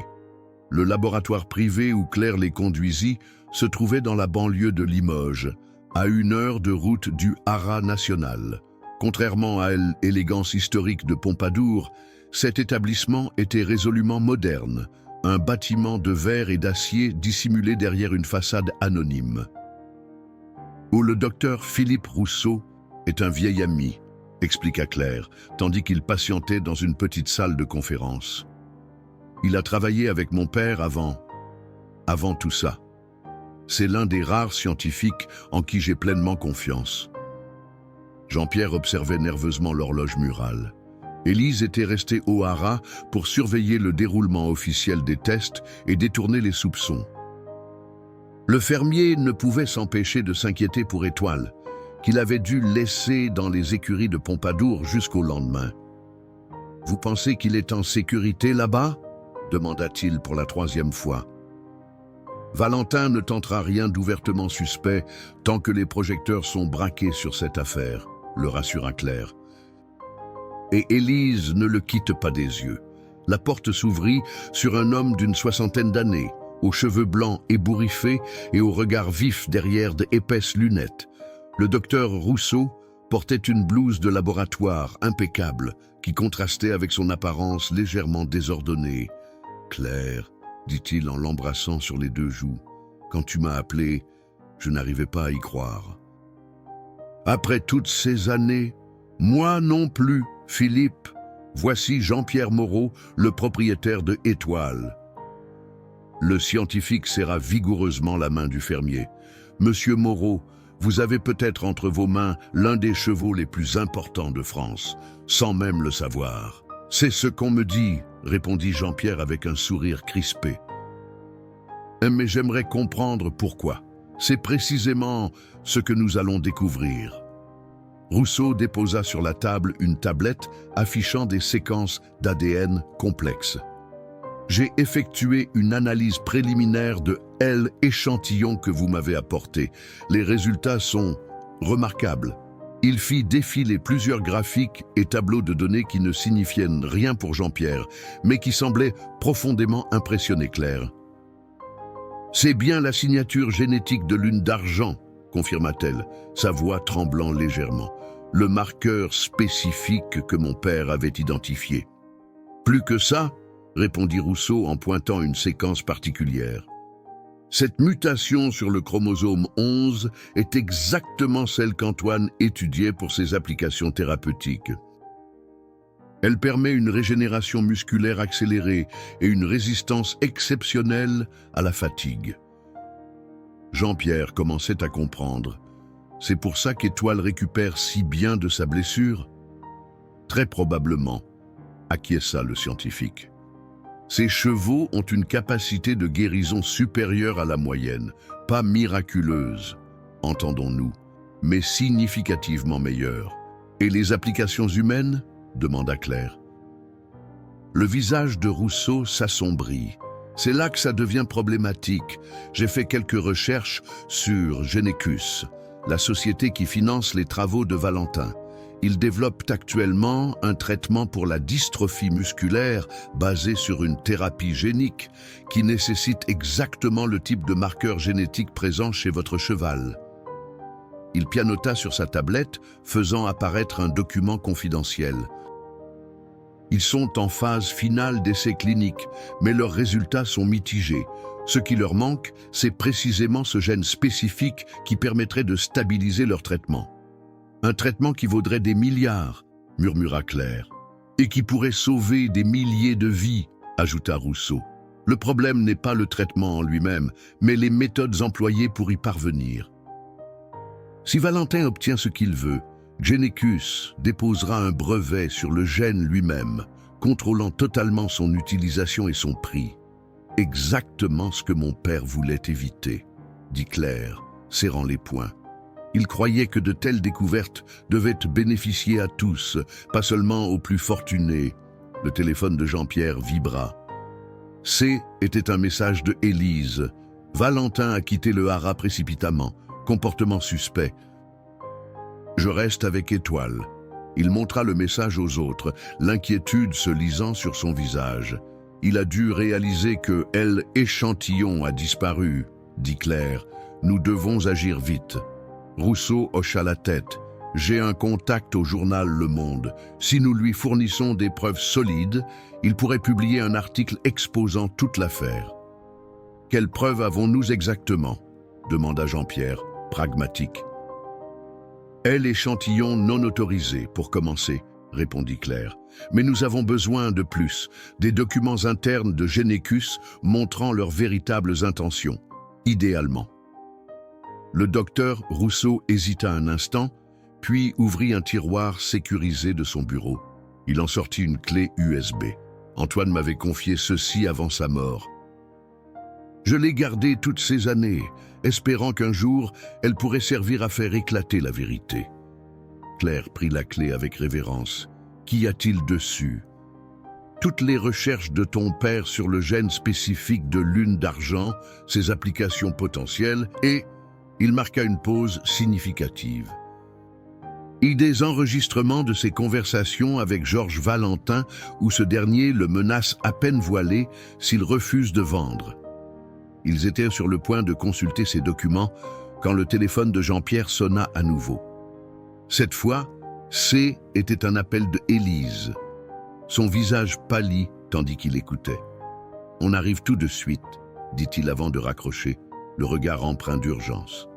Le laboratoire privé où Claire les conduisit se trouvait dans la banlieue de Limoges, à 1 heure de route du Haras national. Contrairement à l'élégance historique de Pompadour, cet établissement était résolument moderne, un bâtiment de verre et d'acier dissimulé derrière une façade anonyme. Où le docteur Philippe Rousseau est un vieil ami, expliqua Claire, tandis qu'il patientait dans une petite salle de conférence. Il a travaillé avec mon père avant tout ça. C'est l'un des rares scientifiques en qui j'ai pleinement confiance. Jean-Pierre observait nerveusement l'horloge murale. Élise était restée au Haras pour surveiller le déroulement officiel des tests et détourner les soupçons. Le fermier ne pouvait s'empêcher de s'inquiéter pour Étoile, qu'il avait dû laisser dans les écuries de Pompadour jusqu'au lendemain. « Vous pensez qu'il est en sécurité là-bas » demanda-t-il pour la 3e fois. Valentin ne tentera rien d'ouvertement suspect tant que les projecteurs sont braqués sur cette affaire, le rassura Claire. Et Élise ne le quitte pas des yeux. La porte s'ouvrit sur un homme d'une 60aine d'années, aux cheveux blancs ébouriffés et au regard vif derrière d'épaisses lunettes. Le docteur Rousseau portait une blouse de laboratoire impeccable qui contrastait avec son apparence légèrement désordonnée. « Claire, dit-il en l'embrassant sur les 2 joues, quand tu m'as appelé, je n'arrivais pas à y croire. Après toutes ces années, moi non plus, Philippe, voici Jean-Pierre Moreau, le propriétaire de Étoile. » Le scientifique serra vigoureusement la main du fermier. « Monsieur Moreau, vous avez peut-être entre vos mains l'un des chevaux les plus importants de France, sans même le savoir. »« C'est ce qu'on me dit, » répondit Jean-Pierre avec un sourire crispé. « Mais j'aimerais comprendre pourquoi. C'est précisément ce que nous allons découvrir. » Rousseau déposa sur la table une tablette affichant des séquences d'ADN complexes. « J'ai effectué une analyse préliminaire de l'échantillon que vous m'avez apporté. Les résultats sont remarquables. Il fit défiler plusieurs graphiques et tableaux de données qui ne signifiaient rien pour Jean-Pierre, mais qui semblaient profondément impressionner Claire. « C'est bien la signature génétique de lune d'argent », confirma-t-elle, sa voix tremblant légèrement. « Le marqueur spécifique que mon père avait identifié. » « Plus que ça, répondit Rousseau en pointant une séquence particulière. Cette mutation sur le chromosome 11 est exactement celle qu'Antoine étudiait pour ses applications thérapeutiques. Elle permet une régénération musculaire accélérée et une résistance exceptionnelle à la fatigue. Jean-Pierre commençait à comprendre. C'est pour ça qu'Étoile récupère si bien de sa blessure? Très probablement, acquiesça le scientifique. Ces chevaux ont une capacité de guérison supérieure à la moyenne, pas miraculeuse, entendons-nous, mais significativement meilleure. Et les applications humaines ? Demanda Claire. Le visage de Rousseau s'assombrit. C'est là que ça devient problématique. J'ai fait quelques recherches sur Genecus, la société qui finance les travaux de Valentin. Ils développent actuellement un traitement pour la dystrophie musculaire basé sur une thérapie génique qui nécessite exactement le type de marqueur génétique présent chez votre cheval. Il pianota sur sa tablette, faisant apparaître un document confidentiel. Ils sont en phase finale d'essais cliniques, mais leurs résultats sont mitigés. Ce qui leur manque, c'est précisément ce gène spécifique qui permettrait de stabiliser leur traitement. Un traitement qui vaudrait des milliards, murmura Claire, et qui pourrait sauver des milliers de vies, ajouta Rousseau. Le problème n'est pas le traitement en lui-même, mais les méthodes employées pour y parvenir. Si Valentin obtient ce qu'il veut, Genecus déposera un brevet sur le gène lui-même, contrôlant totalement son utilisation et son prix. Exactement ce que mon père voulait éviter, dit Claire, serrant les poings. Il croyait que de telles découvertes devaient bénéficier à tous, pas seulement aux plus fortunés. Le téléphone de Jean-Pierre vibra. C était un message de Élise. Valentin a quitté le haras précipitamment. Comportement suspect. Je reste avec Étoile. Il montra le message aux autres, l'inquiétude se lisant sur son visage. Il a dû réaliser que l'échantillon a disparu, dit Claire. Nous devons agir vite. Rousseau hocha la tête. J'ai un contact au journal Le Monde. Si nous lui fournissons des preuves solides, il pourrait publier un article exposant toute l'affaire. Quelles preuves avons-nous exactement ? Demanda Jean-Pierre, pragmatique. L'échantillon non autorisé, pour commencer, répondit Claire. Mais nous avons besoin de plus, des documents internes de Genecus montrant leurs véritables intentions, idéalement. Le docteur Rousseau hésita un instant, puis ouvrit un tiroir sécurisé de son bureau. Il en sortit une clé USB. Antoine m'avait confié ceci avant sa mort. Je l'ai gardée toutes ces années, espérant qu'un jour, elle pourrait servir à faire éclater la vérité. Claire prit la clé avec révérence. Qu'y a-t-il dessus ? Toutes les recherches de ton père sur le gène spécifique de lune d'argent, ses applications potentielles et... Il marqua une pause significative. Et des enregistrements de ses conversations avec Georges Valentin où ce dernier le menace à peine voilé s'il refuse de vendre. Ils étaient sur le point de consulter ces documents quand le téléphone de Jean-Pierre sonna à nouveau. Cette fois, C était un appel de Élise. Son visage pâlit tandis qu'il écoutait. « On arrive tout de suite », dit-il avant de raccrocher, le regard empreint d'urgence.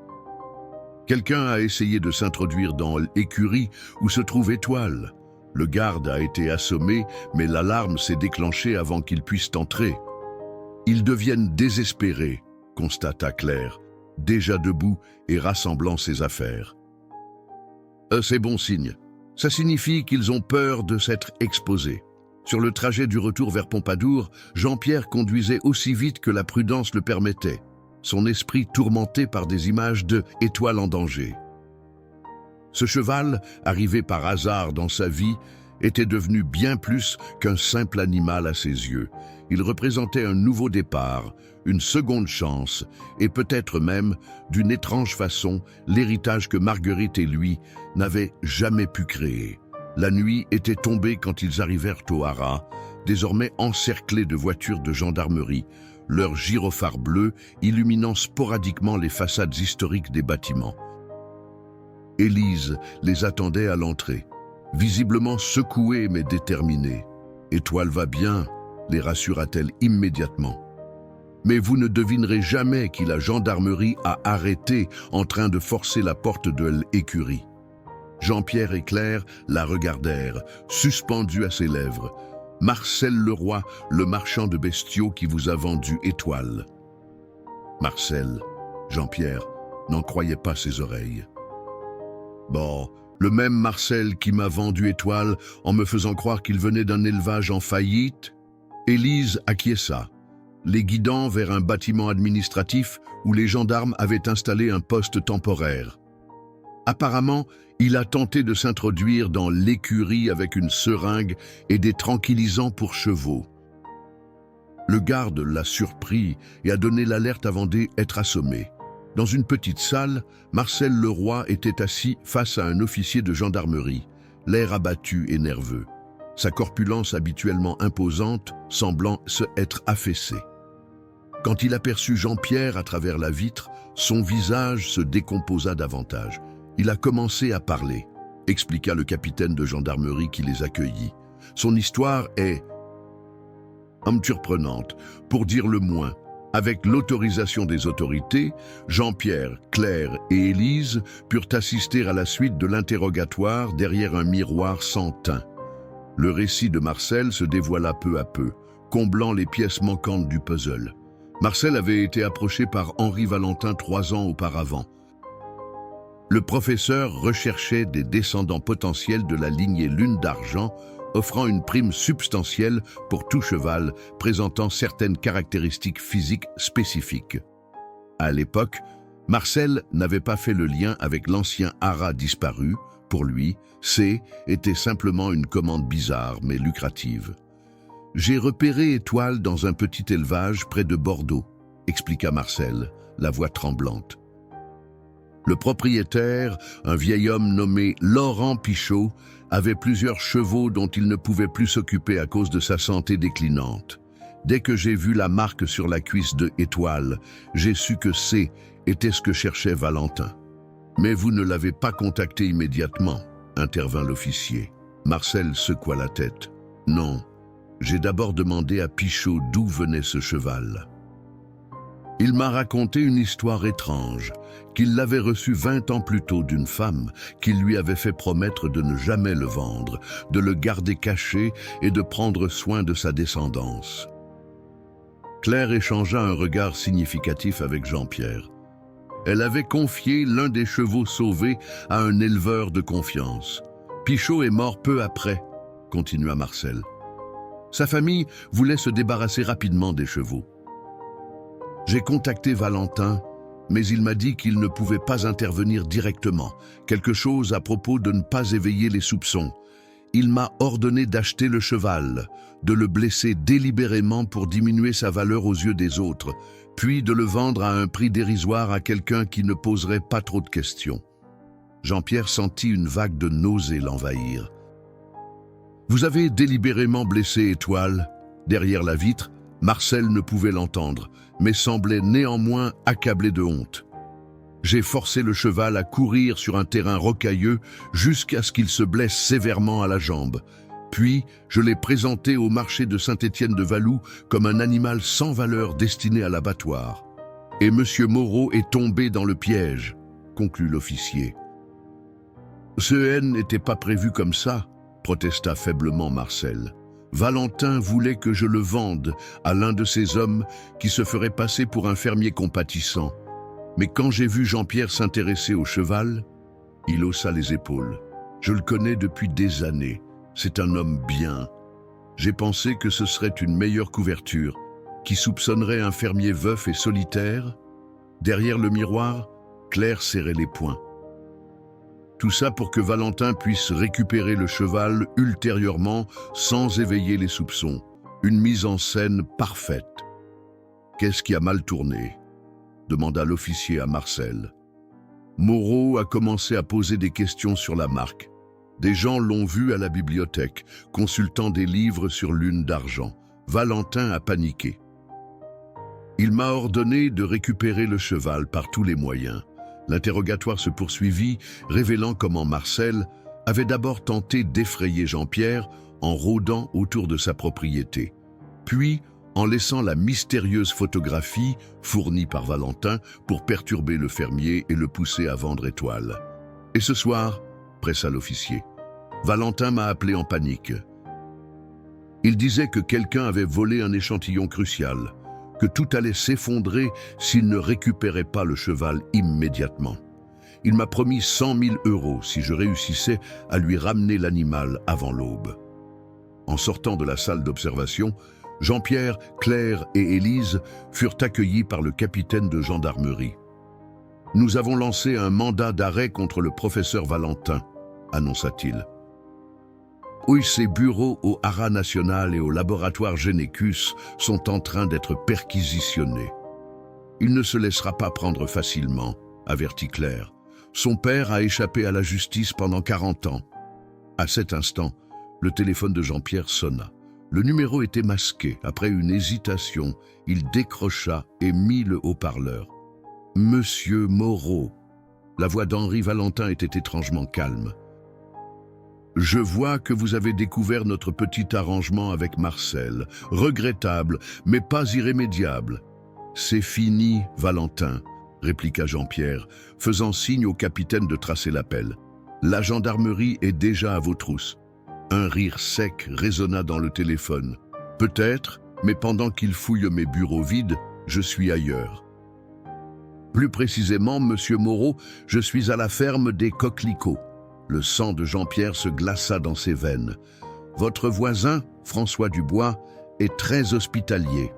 Quelqu'un a essayé de s'introduire dans l'écurie où se trouve Étoile. Le garde a été assommé, mais l'alarme s'est déclenchée avant qu'il puisse entrer. Ils deviennent désespérés, constata Claire, déjà debout et rassemblant ses affaires. C'est bon signe. Ça signifie qu'ils ont peur de s'être exposés. Sur le trajet du retour vers Pompadour, Jean-Pierre conduisait aussi vite que la prudence le permettait, son esprit tourmenté par des images de Étoile en danger. Ce cheval, arrivé par hasard dans sa vie, était devenu bien plus qu'un simple animal à ses yeux. Il représentait un nouveau départ, une seconde chance, et peut-être même, d'une étrange façon, l'héritage que Marguerite et lui n'avaient jamais pu créer. La nuit était tombée quand ils arrivèrent au haras, désormais encerclés de voitures de gendarmerie, leurs gyrophares bleus illuminant sporadiquement les façades historiques des bâtiments. Élise les attendait à l'entrée, visiblement secouée mais déterminée. « Étoile va bien », les rassura-t-elle immédiatement. Mais vous ne devinerez jamais qui la gendarmerie a arrêté en train de forcer la porte de l'écurie. Jean-Pierre et Claire la regardèrent, suspendus à ses lèvres. « Marcel Leroy, le marchand de bestiaux qui vous a vendu Étoile. » Marcel, Jean-Pierre, n'en croyait pas ses oreilles. « Bon, le même Marcel qui m'a vendu Étoile en me faisant croire qu'il venait d'un élevage en faillite ?» Élise acquiesça, les guidant vers un bâtiment administratif où les gendarmes avaient installé un poste temporaire. Apparemment, il a tenté de s'introduire dans l'écurie avec une seringue et des tranquillisants pour chevaux. Le garde l'a surpris et a donné l'alerte avant d'être assommé. Dans une petite salle, Marcel Leroy était assis face à un officier de gendarmerie, l'air abattu et nerveux. Sa corpulence habituellement imposante semblant se être affaissée. Quand il aperçut Jean-Pierre à travers la vitre, son visage se décomposa davantage. Il a commencé à parler, expliqua le capitaine de gendarmerie qui les accueillit. Son histoire est surprenante, pour dire le moins. Avec l'autorisation des autorités, Jean-Pierre, Claire et Élise purent assister à la suite de l'interrogatoire derrière un miroir sans teint. Le récit de Marcel se dévoila peu à peu, comblant les pièces manquantes du puzzle. Marcel avait été approché par Henri Valentin 3 ans auparavant. Le professeur recherchait des descendants potentiels de la lignée Lune d'Argent, offrant une prime substantielle pour tout cheval présentant certaines caractéristiques physiques spécifiques. À l'époque, Marcel n'avait pas fait le lien avec l'ancien haras disparu. Pour lui, C était simplement une commande bizarre mais lucrative. « J'ai repéré Étoile dans un petit élevage près de Bordeaux », expliqua Marcel, la voix tremblante. Le propriétaire, un vieil homme nommé Laurent Pichot, avait plusieurs chevaux dont il ne pouvait plus s'occuper à cause de sa santé déclinante. Dès que j'ai vu la marque sur la cuisse de Étoile, j'ai su que C était ce que cherchait Valentin. « Mais vous ne l'avez pas contacté immédiatement », intervint l'officier. Marcel secoua la tête. « Non, j'ai d'abord demandé à Pichot d'où venait ce cheval. Il m'a raconté une histoire étrange, qu'il l'avait reçu 20 ans plus tôt d'une femme qui lui avait fait promettre de ne jamais le vendre, de le garder caché et de prendre soin de sa descendance. » Claire échangea un regard significatif avec Jean-Pierre. Elle avait confié l'un des chevaux sauvés à un éleveur de confiance. « Pichot est mort peu après », continua Marcel. Sa famille voulait se débarrasser rapidement des chevaux. J'ai contacté Valentin, mais il m'a dit qu'il ne pouvait pas intervenir directement, quelque chose à propos de ne pas éveiller les soupçons. Il m'a ordonné d'acheter le cheval, de le blesser délibérément pour diminuer sa valeur aux yeux des autres, puis de le vendre à un prix dérisoire à quelqu'un qui ne poserait pas trop de questions. Jean-Pierre sentit une vague de nausée l'envahir. « Vous avez délibérément blessé Étoile ?» Derrière la vitre, Marcel ne pouvait l'entendre, mais semblait néanmoins accablé de honte. J'ai forcé le cheval à courir sur un terrain rocailleux jusqu'à ce qu'il se blesse sévèrement à la jambe. Puis, je l'ai présenté au marché de Saint-Étienne-de-Valou comme un animal sans valeur destiné à l'abattoir. Et M. Moreau est tombé dans le piège, conclut l'officier. Ce haine n'était pas prévu comme ça, protesta faiblement Marcel. Valentin voulait que je le vende à l'un de ces hommes qui se ferait passer pour un fermier compatissant. Mais quand j'ai vu Jean-Pierre s'intéresser au cheval, il haussa les épaules. Je le connais depuis des années. C'est un homme bien. J'ai pensé que ce serait une meilleure couverture. Qui soupçonnerait un fermier veuf et solitaire? Derrière le miroir, Claire serrait les poings. Tout ça pour que Valentin puisse récupérer le cheval ultérieurement sans éveiller les soupçons. Une mise en scène parfaite. Qu'est-ce qui a mal tourné? Demanda l'officier à Marcel. Moreau a commencé à poser des questions sur la marque. Des gens l'ont vu à la bibliothèque, consultant des livres sur l'une d'argent. Valentin a paniqué. Il m'a ordonné de récupérer le cheval par tous les moyens. L'interrogatoire se poursuivit, révélant comment Marcel avait d'abord tenté d'effrayer Jean-Pierre en rôdant autour de sa propriété, puis en laissant la mystérieuse photographie fournie par Valentin pour perturber le fermier et le pousser à vendre Étoile. Et ce soir, pressa l'officier, Valentin m'a appelé en panique. Il disait que quelqu'un avait volé un échantillon crucial, que tout allait s'effondrer s'il ne récupérait pas le cheval immédiatement. Il m'a promis 100 000 € si je réussissais à lui ramener l'animal avant l'aube. En sortant de la salle d'observation, Jean-Pierre, Claire et Élise furent accueillis par le capitaine de gendarmerie. « Nous avons lancé un mandat d'arrêt contre le professeur Valentin », annonça-t-il. « Oui, ses bureaux au Haras national et au laboratoire Génécus sont en train d'être perquisitionnés. Il ne se laissera pas prendre facilement, » avertit Claire. « Son père a échappé à la justice pendant 40 ans. » À cet instant, le téléphone de Jean-Pierre sonna. Le numéro était masqué. Après une hésitation, il décrocha et mit le haut-parleur. « Monsieur Moreau !» La voix d'Henri Valentin était étrangement calme. « Je vois que vous avez découvert notre petit arrangement avec Marcel. Regrettable, mais pas irrémédiable. »« C'est fini, Valentin », répliqua Jean-Pierre, faisant signe au capitaine de tracer l'appel. « La gendarmerie est déjà à vos trousses. » Un rire sec résonna dans le téléphone. « Peut-être, mais pendant qu'il fouille mes bureaux vides, je suis ailleurs. » Plus précisément, monsieur Moreau, je suis à la ferme des Coquelicots. Le sang de Jean-Pierre se glaça dans ses veines. Votre voisin, François Dubois, est très hospitalier.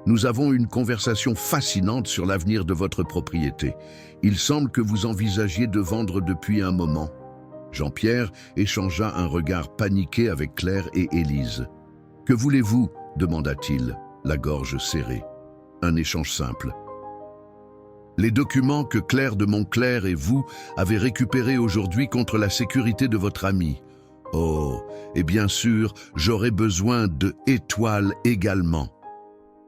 Nous avons une conversation fascinante sur l'avenir de votre propriété. Il semble que vous envisagiez de vendre depuis un moment. Jean-Pierre échangea un regard paniqué avec Claire et Élise. « Que voulez-vous » demanda-t-il, la gorge serrée. Un échange simple. « Les documents que Claire de Montclair et vous avez récupérés aujourd'hui contre la sécurité de votre ami. Oh, et bien sûr, j'aurai besoin de Étoile également. »«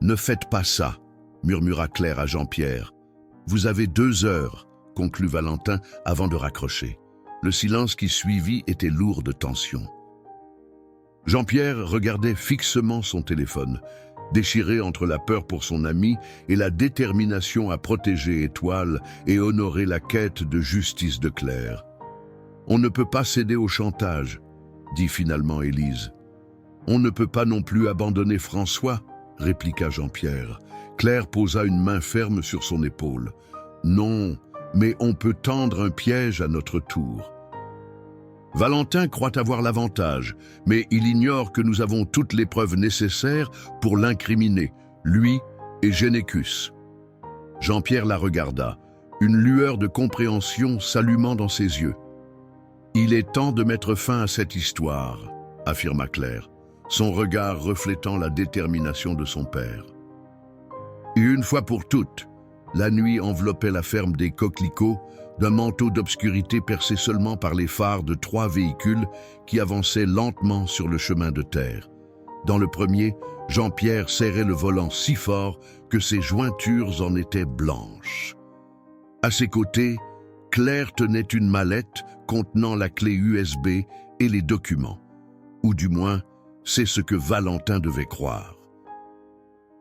Ne faites pas ça » murmura Claire à Jean-Pierre. « Vous avez 2 heures » conclut Valentin avant de raccrocher. Le silence qui suivit était lourd de tension. Jean-Pierre regardait fixement son téléphone, déchiré entre la peur pour son ami et la détermination à protéger Étoile et honorer la quête de justice de Claire. « On ne peut pas céder au chantage, » dit finalement Élise. « On ne peut pas non plus abandonner François, » répliqua Jean-Pierre. Claire posa une main ferme sur son épaule. « Non, mais on peut tendre un piège à notre tour. » Valentin croit avoir l'avantage, mais il ignore que nous avons toutes les preuves nécessaires pour l'incriminer, lui et Génécus. Jean-Pierre la regarda, une lueur de compréhension s'allumant dans ses yeux. « Il est temps de mettre fin à cette histoire, » affirma Claire, son regard reflétant la détermination de son père. Et une fois pour toutes, la nuit enveloppait la ferme des Coquelicots d'un manteau d'obscurité percé seulement par les phares de 3 véhicules qui avançaient lentement sur le chemin de terre. Dans le premier, Jean-Pierre serrait le volant si fort que ses jointures en étaient blanches. À ses côtés, Claire tenait une mallette contenant la clé USB et les documents. Ou du moins, c'est ce que Valentin devait croire.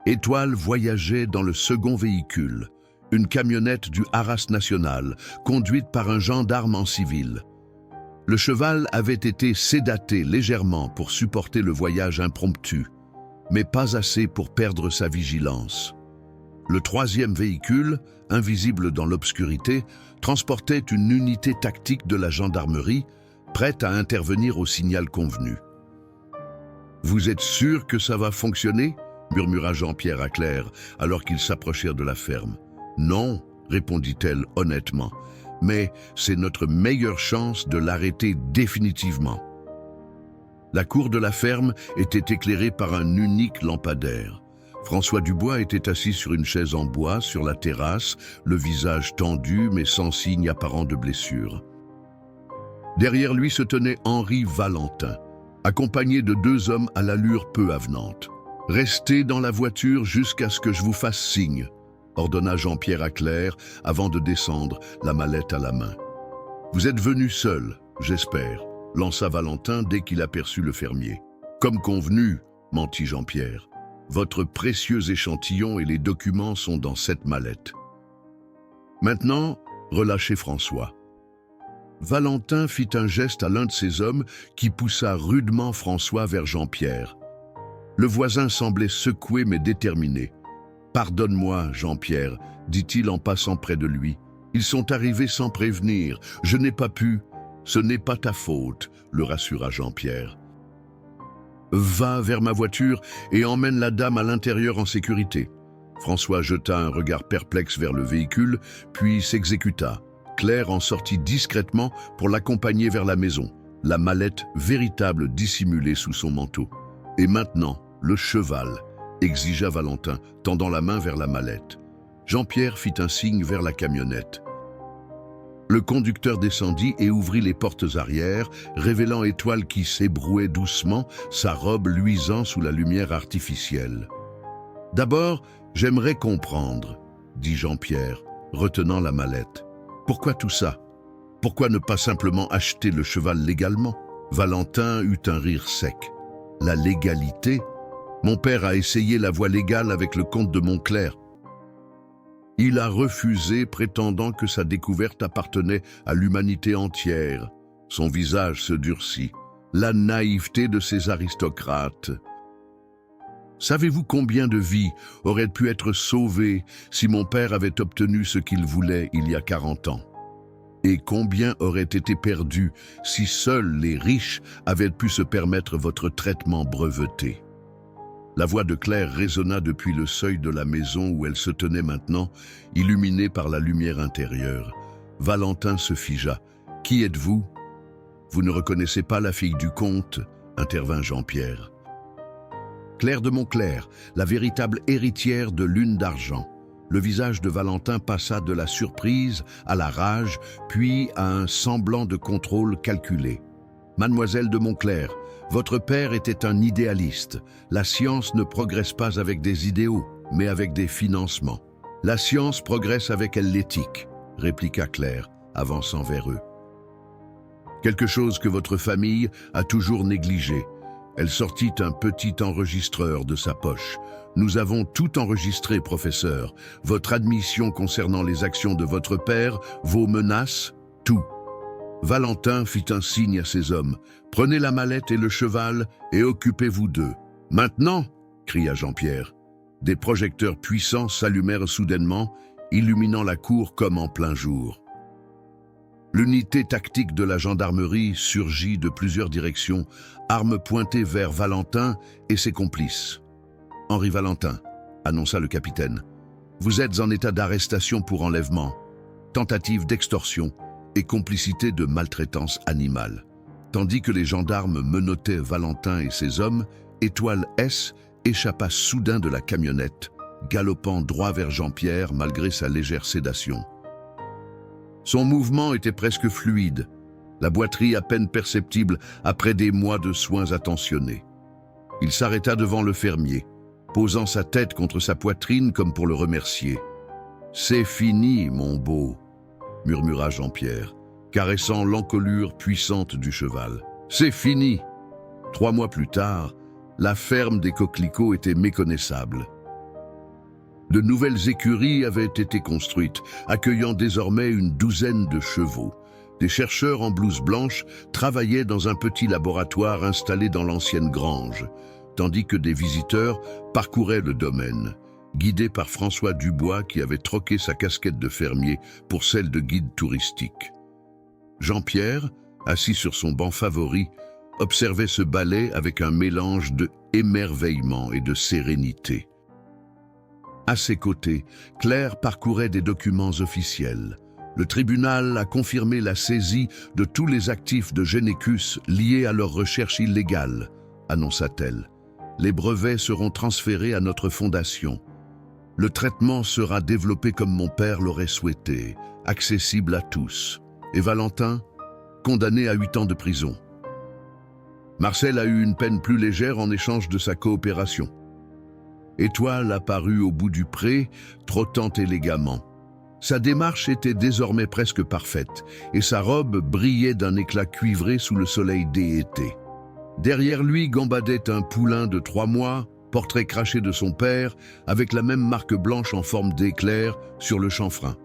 Étoile voyageait dans le second véhicule, une camionnette du Haras national, conduite par un gendarme en civil. Le cheval avait été sédaté légèrement pour supporter le voyage impromptu, mais pas assez pour perdre sa vigilance. Le troisième véhicule, invisible dans l'obscurité, transportait une unité tactique de la gendarmerie, prête à intervenir au signal convenu. « Vous êtes sûr que ça va fonctionner ?» murmura Jean-Pierre à Claire, alors qu'ils s'approchèrent de la ferme. « Non, » répondit-elle honnêtement, « mais c'est notre meilleure chance de l'arrêter définitivement. » La cour de la ferme était éclairée par un unique lampadaire. François Dubois était assis sur une chaise en bois sur la terrasse, le visage tendu mais sans signe apparent de blessure. Derrière lui se tenait Henri Valentin, accompagné de 2 hommes à l'allure peu avenante. « Restez dans la voiture jusqu'à ce que je vous fasse signe », ordonna Jean-Pierre à Claire avant de descendre, la mallette à la main. « Vous êtes venu seul, j'espère », lança Valentin dès qu'il aperçut le fermier. « Comme convenu, mentit Jean-Pierre. Votre précieux échantillon et les documents sont dans cette mallette. Maintenant, relâchez François. » Valentin fit un geste à l'un de ses hommes qui poussa rudement François vers Jean-Pierre. Le voisin semblait secoué mais déterminé. « Pardonne-moi, Jean-Pierre, dit-il en passant près de lui. Ils sont arrivés sans prévenir. Je n'ai pas pu. Ce n'est pas ta faute, le rassura Jean-Pierre. Va vers ma voiture et emmène la dame à l'intérieur en sécurité. François jeta un regard perplexe vers le véhicule, puis s'exécuta. Claire en sortit discrètement pour l'accompagner vers la maison, la mallette véritable dissimulée sous son manteau. Et maintenant, le cheval, exigea Valentin, tendant la main vers la mallette. Jean-Pierre fit un signe vers la camionnette. Le conducteur descendit et ouvrit les portes arrière, révélant Étoile qui s'ébrouait doucement, sa robe luisant sous la lumière artificielle. « D'abord, j'aimerais comprendre, » dit Jean-Pierre, retenant la mallette. « Pourquoi tout ça? Pourquoi ne pas simplement acheter le cheval légalement ?» Valentin eut un rire sec. « La légalité? Mon père a essayé la voie légale avec le comte de Montclair. Il a refusé, prétendant que sa découverte appartenait à l'humanité entière. » Son visage se durcit. La naïveté de ces aristocrates. Savez-vous combien de vies auraient pu être sauvées si mon père avait obtenu ce qu'il voulait il y a 40 ans? Et combien auraient été perdus si seuls les riches avaient pu se permettre votre traitement breveté? La voix de Claire résonna depuis le seuil de la maison où elle se tenait maintenant, illuminée par la lumière intérieure. Valentin se figea. « Qui êtes-vous »« Vous ne reconnaissez pas la fille du comte » intervint Jean-Pierre. Claire de Montclair, la véritable héritière de Lune d'Argent. Le visage de Valentin passa de la surprise à la rage, puis à un semblant de contrôle calculé. « Mademoiselle de Montclair, votre père était un idéaliste. La science ne progresse pas avec des idéaux, mais avec des financements. La science progresse avec l'éthique, » répliqua Claire, avançant vers eux. « Quelque chose que votre famille a toujours négligé. » Elle sortit un petit enregistreur de sa poche. « Nous avons tout enregistré, professeur. Votre admission concernant les actions de votre père, vos menaces, tout. » Valentin fit un signe à ses hommes. « Prenez la mallette et le cheval et occupez-vous d'eux. »« Maintenant !» cria Jean-Pierre. Des projecteurs puissants s'allumèrent soudainement, illuminant la cour comme en plein jour. L'unité tactique de la gendarmerie surgit de plusieurs directions, armes pointées vers Valentin et ses complices. « Henri Valentin », annonça le capitaine. « Vous êtes en état d'arrestation pour enlèvement, tentative d'extorsion et complicité de maltraitance animale. » Tandis que les gendarmes menottaient Valentin et ses hommes, Étoile S échappa soudain de la camionnette, galopant droit vers Jean-Pierre malgré sa légère sédation. Son mouvement était presque fluide, la boiterie à peine perceptible après des mois de soins attentionnés. Il s'arrêta devant le fermier, posant sa tête contre sa poitrine comme pour le remercier. « C'est fini, mon beau », murmura Jean-Pierre, caressant l'encolure puissante du cheval. « C'est fini !» 3 mois plus tard, la ferme des Coquelicots était méconnaissable. De nouvelles écuries avaient été construites, accueillant désormais une douzaine de chevaux. Des chercheurs en blouse blanche travaillaient dans un petit laboratoire installé dans l'ancienne grange, tandis que des visiteurs parcouraient le domaine, guidés par François Dubois qui avait troqué sa casquette de fermier pour celle de guide touristique. Jean-Pierre, assis sur son banc favori, observait ce ballet avec un mélange d'émerveillement et de sérénité. À ses côtés, Claire parcourait des documents officiels. Le tribunal a confirmé la saisie de tous les actifs de Genecus liés à leurs recherches illégales, annonça-t-elle. Les brevets seront transférés à notre fondation. Le traitement sera développé comme mon père l'aurait souhaité, accessible à tous. Et Valentin, condamné à 8 ans de prison. Marcel a eu une peine plus légère en échange de sa coopération. Étoile apparut au bout du pré, trottant élégamment. Sa démarche était désormais presque parfaite, et sa robe brillait d'un éclat cuivré sous le soleil d'été. Derrière lui gambadait un poulain de 3 mois, portrait craché de son père, avec la même marque blanche en forme d'éclair sur le chanfrein.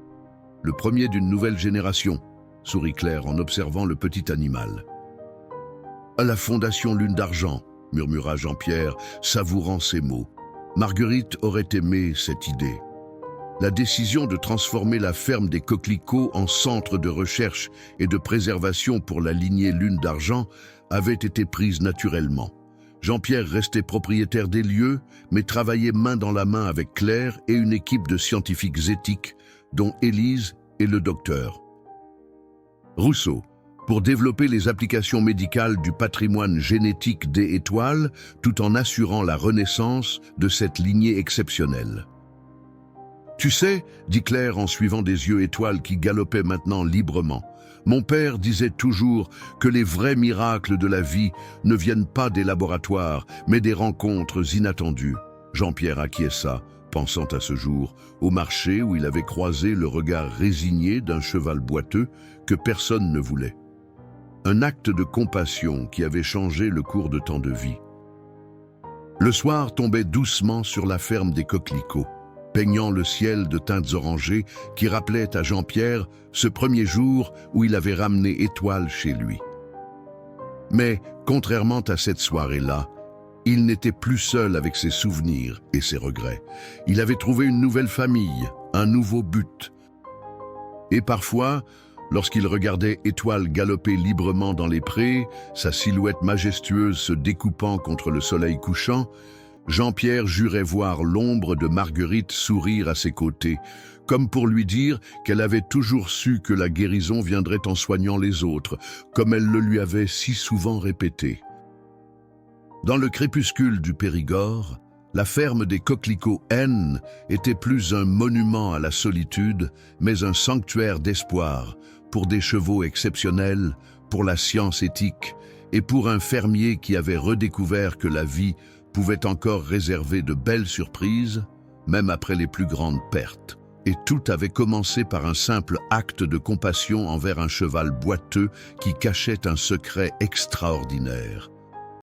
Le premier d'une nouvelle génération, sourit Claire en observant le petit animal. À la fondation Lune d'Argent, murmura Jean-Pierre, savourant ces mots. Marguerite aurait aimé cette idée. La décision de transformer la ferme des Coquelicots en centre de recherche et de préservation pour la lignée Lune d'Argent avait été prise naturellement. Jean-Pierre restait propriétaire des lieux, mais travaillait main dans la main avec Claire et une équipe de scientifiques éthiques, dont Élise et le docteur Rousseau, pour développer les applications médicales du patrimoine génétique des étoiles, tout en assurant la renaissance de cette lignée exceptionnelle. « Tu sais, dit Claire en suivant des yeux Étoile qui galopaient maintenant librement, mon père disait toujours que les vrais miracles de la vie ne viennent pas des laboratoires, mais des rencontres inattendues. » Jean-Pierre acquiesça, pensant à ce jour, au marché où il avait croisé le regard résigné d'un cheval boiteux que personne ne voulait. Un acte de compassion qui avait changé le cours de tant de vies. Le soir tombait doucement sur la ferme des Coquelicots, peignant le ciel de teintes orangées qui rappelaient à Jean-Pierre ce premier jour où il avait ramené Étoile chez lui. Mais, contrairement à cette soirée-là, il n'était plus seul avec ses souvenirs et ses regrets. Il avait trouvé une nouvelle famille, un nouveau but. Et parfois, lorsqu'il regardait Étoile galoper librement dans les prés, sa silhouette majestueuse se découpant contre le soleil couchant, Jean-Pierre jurait voir l'ombre de Marguerite sourire à ses côtés, comme pour lui dire qu'elle avait toujours su que la guérison viendrait en soignant les autres, comme elle le lui avait si souvent répété. Dans le crépuscule du Périgord, la ferme des Coquelicots N était plus un monument à la solitude, mais un sanctuaire d'espoir pour des chevaux exceptionnels, pour la science éthique et pour un fermier qui avait redécouvert que la vie pouvait encore réserver de belles surprises, même après les plus grandes pertes. Et tout avait commencé par un simple acte de compassion envers un cheval boiteux qui cachait un secret extraordinaire.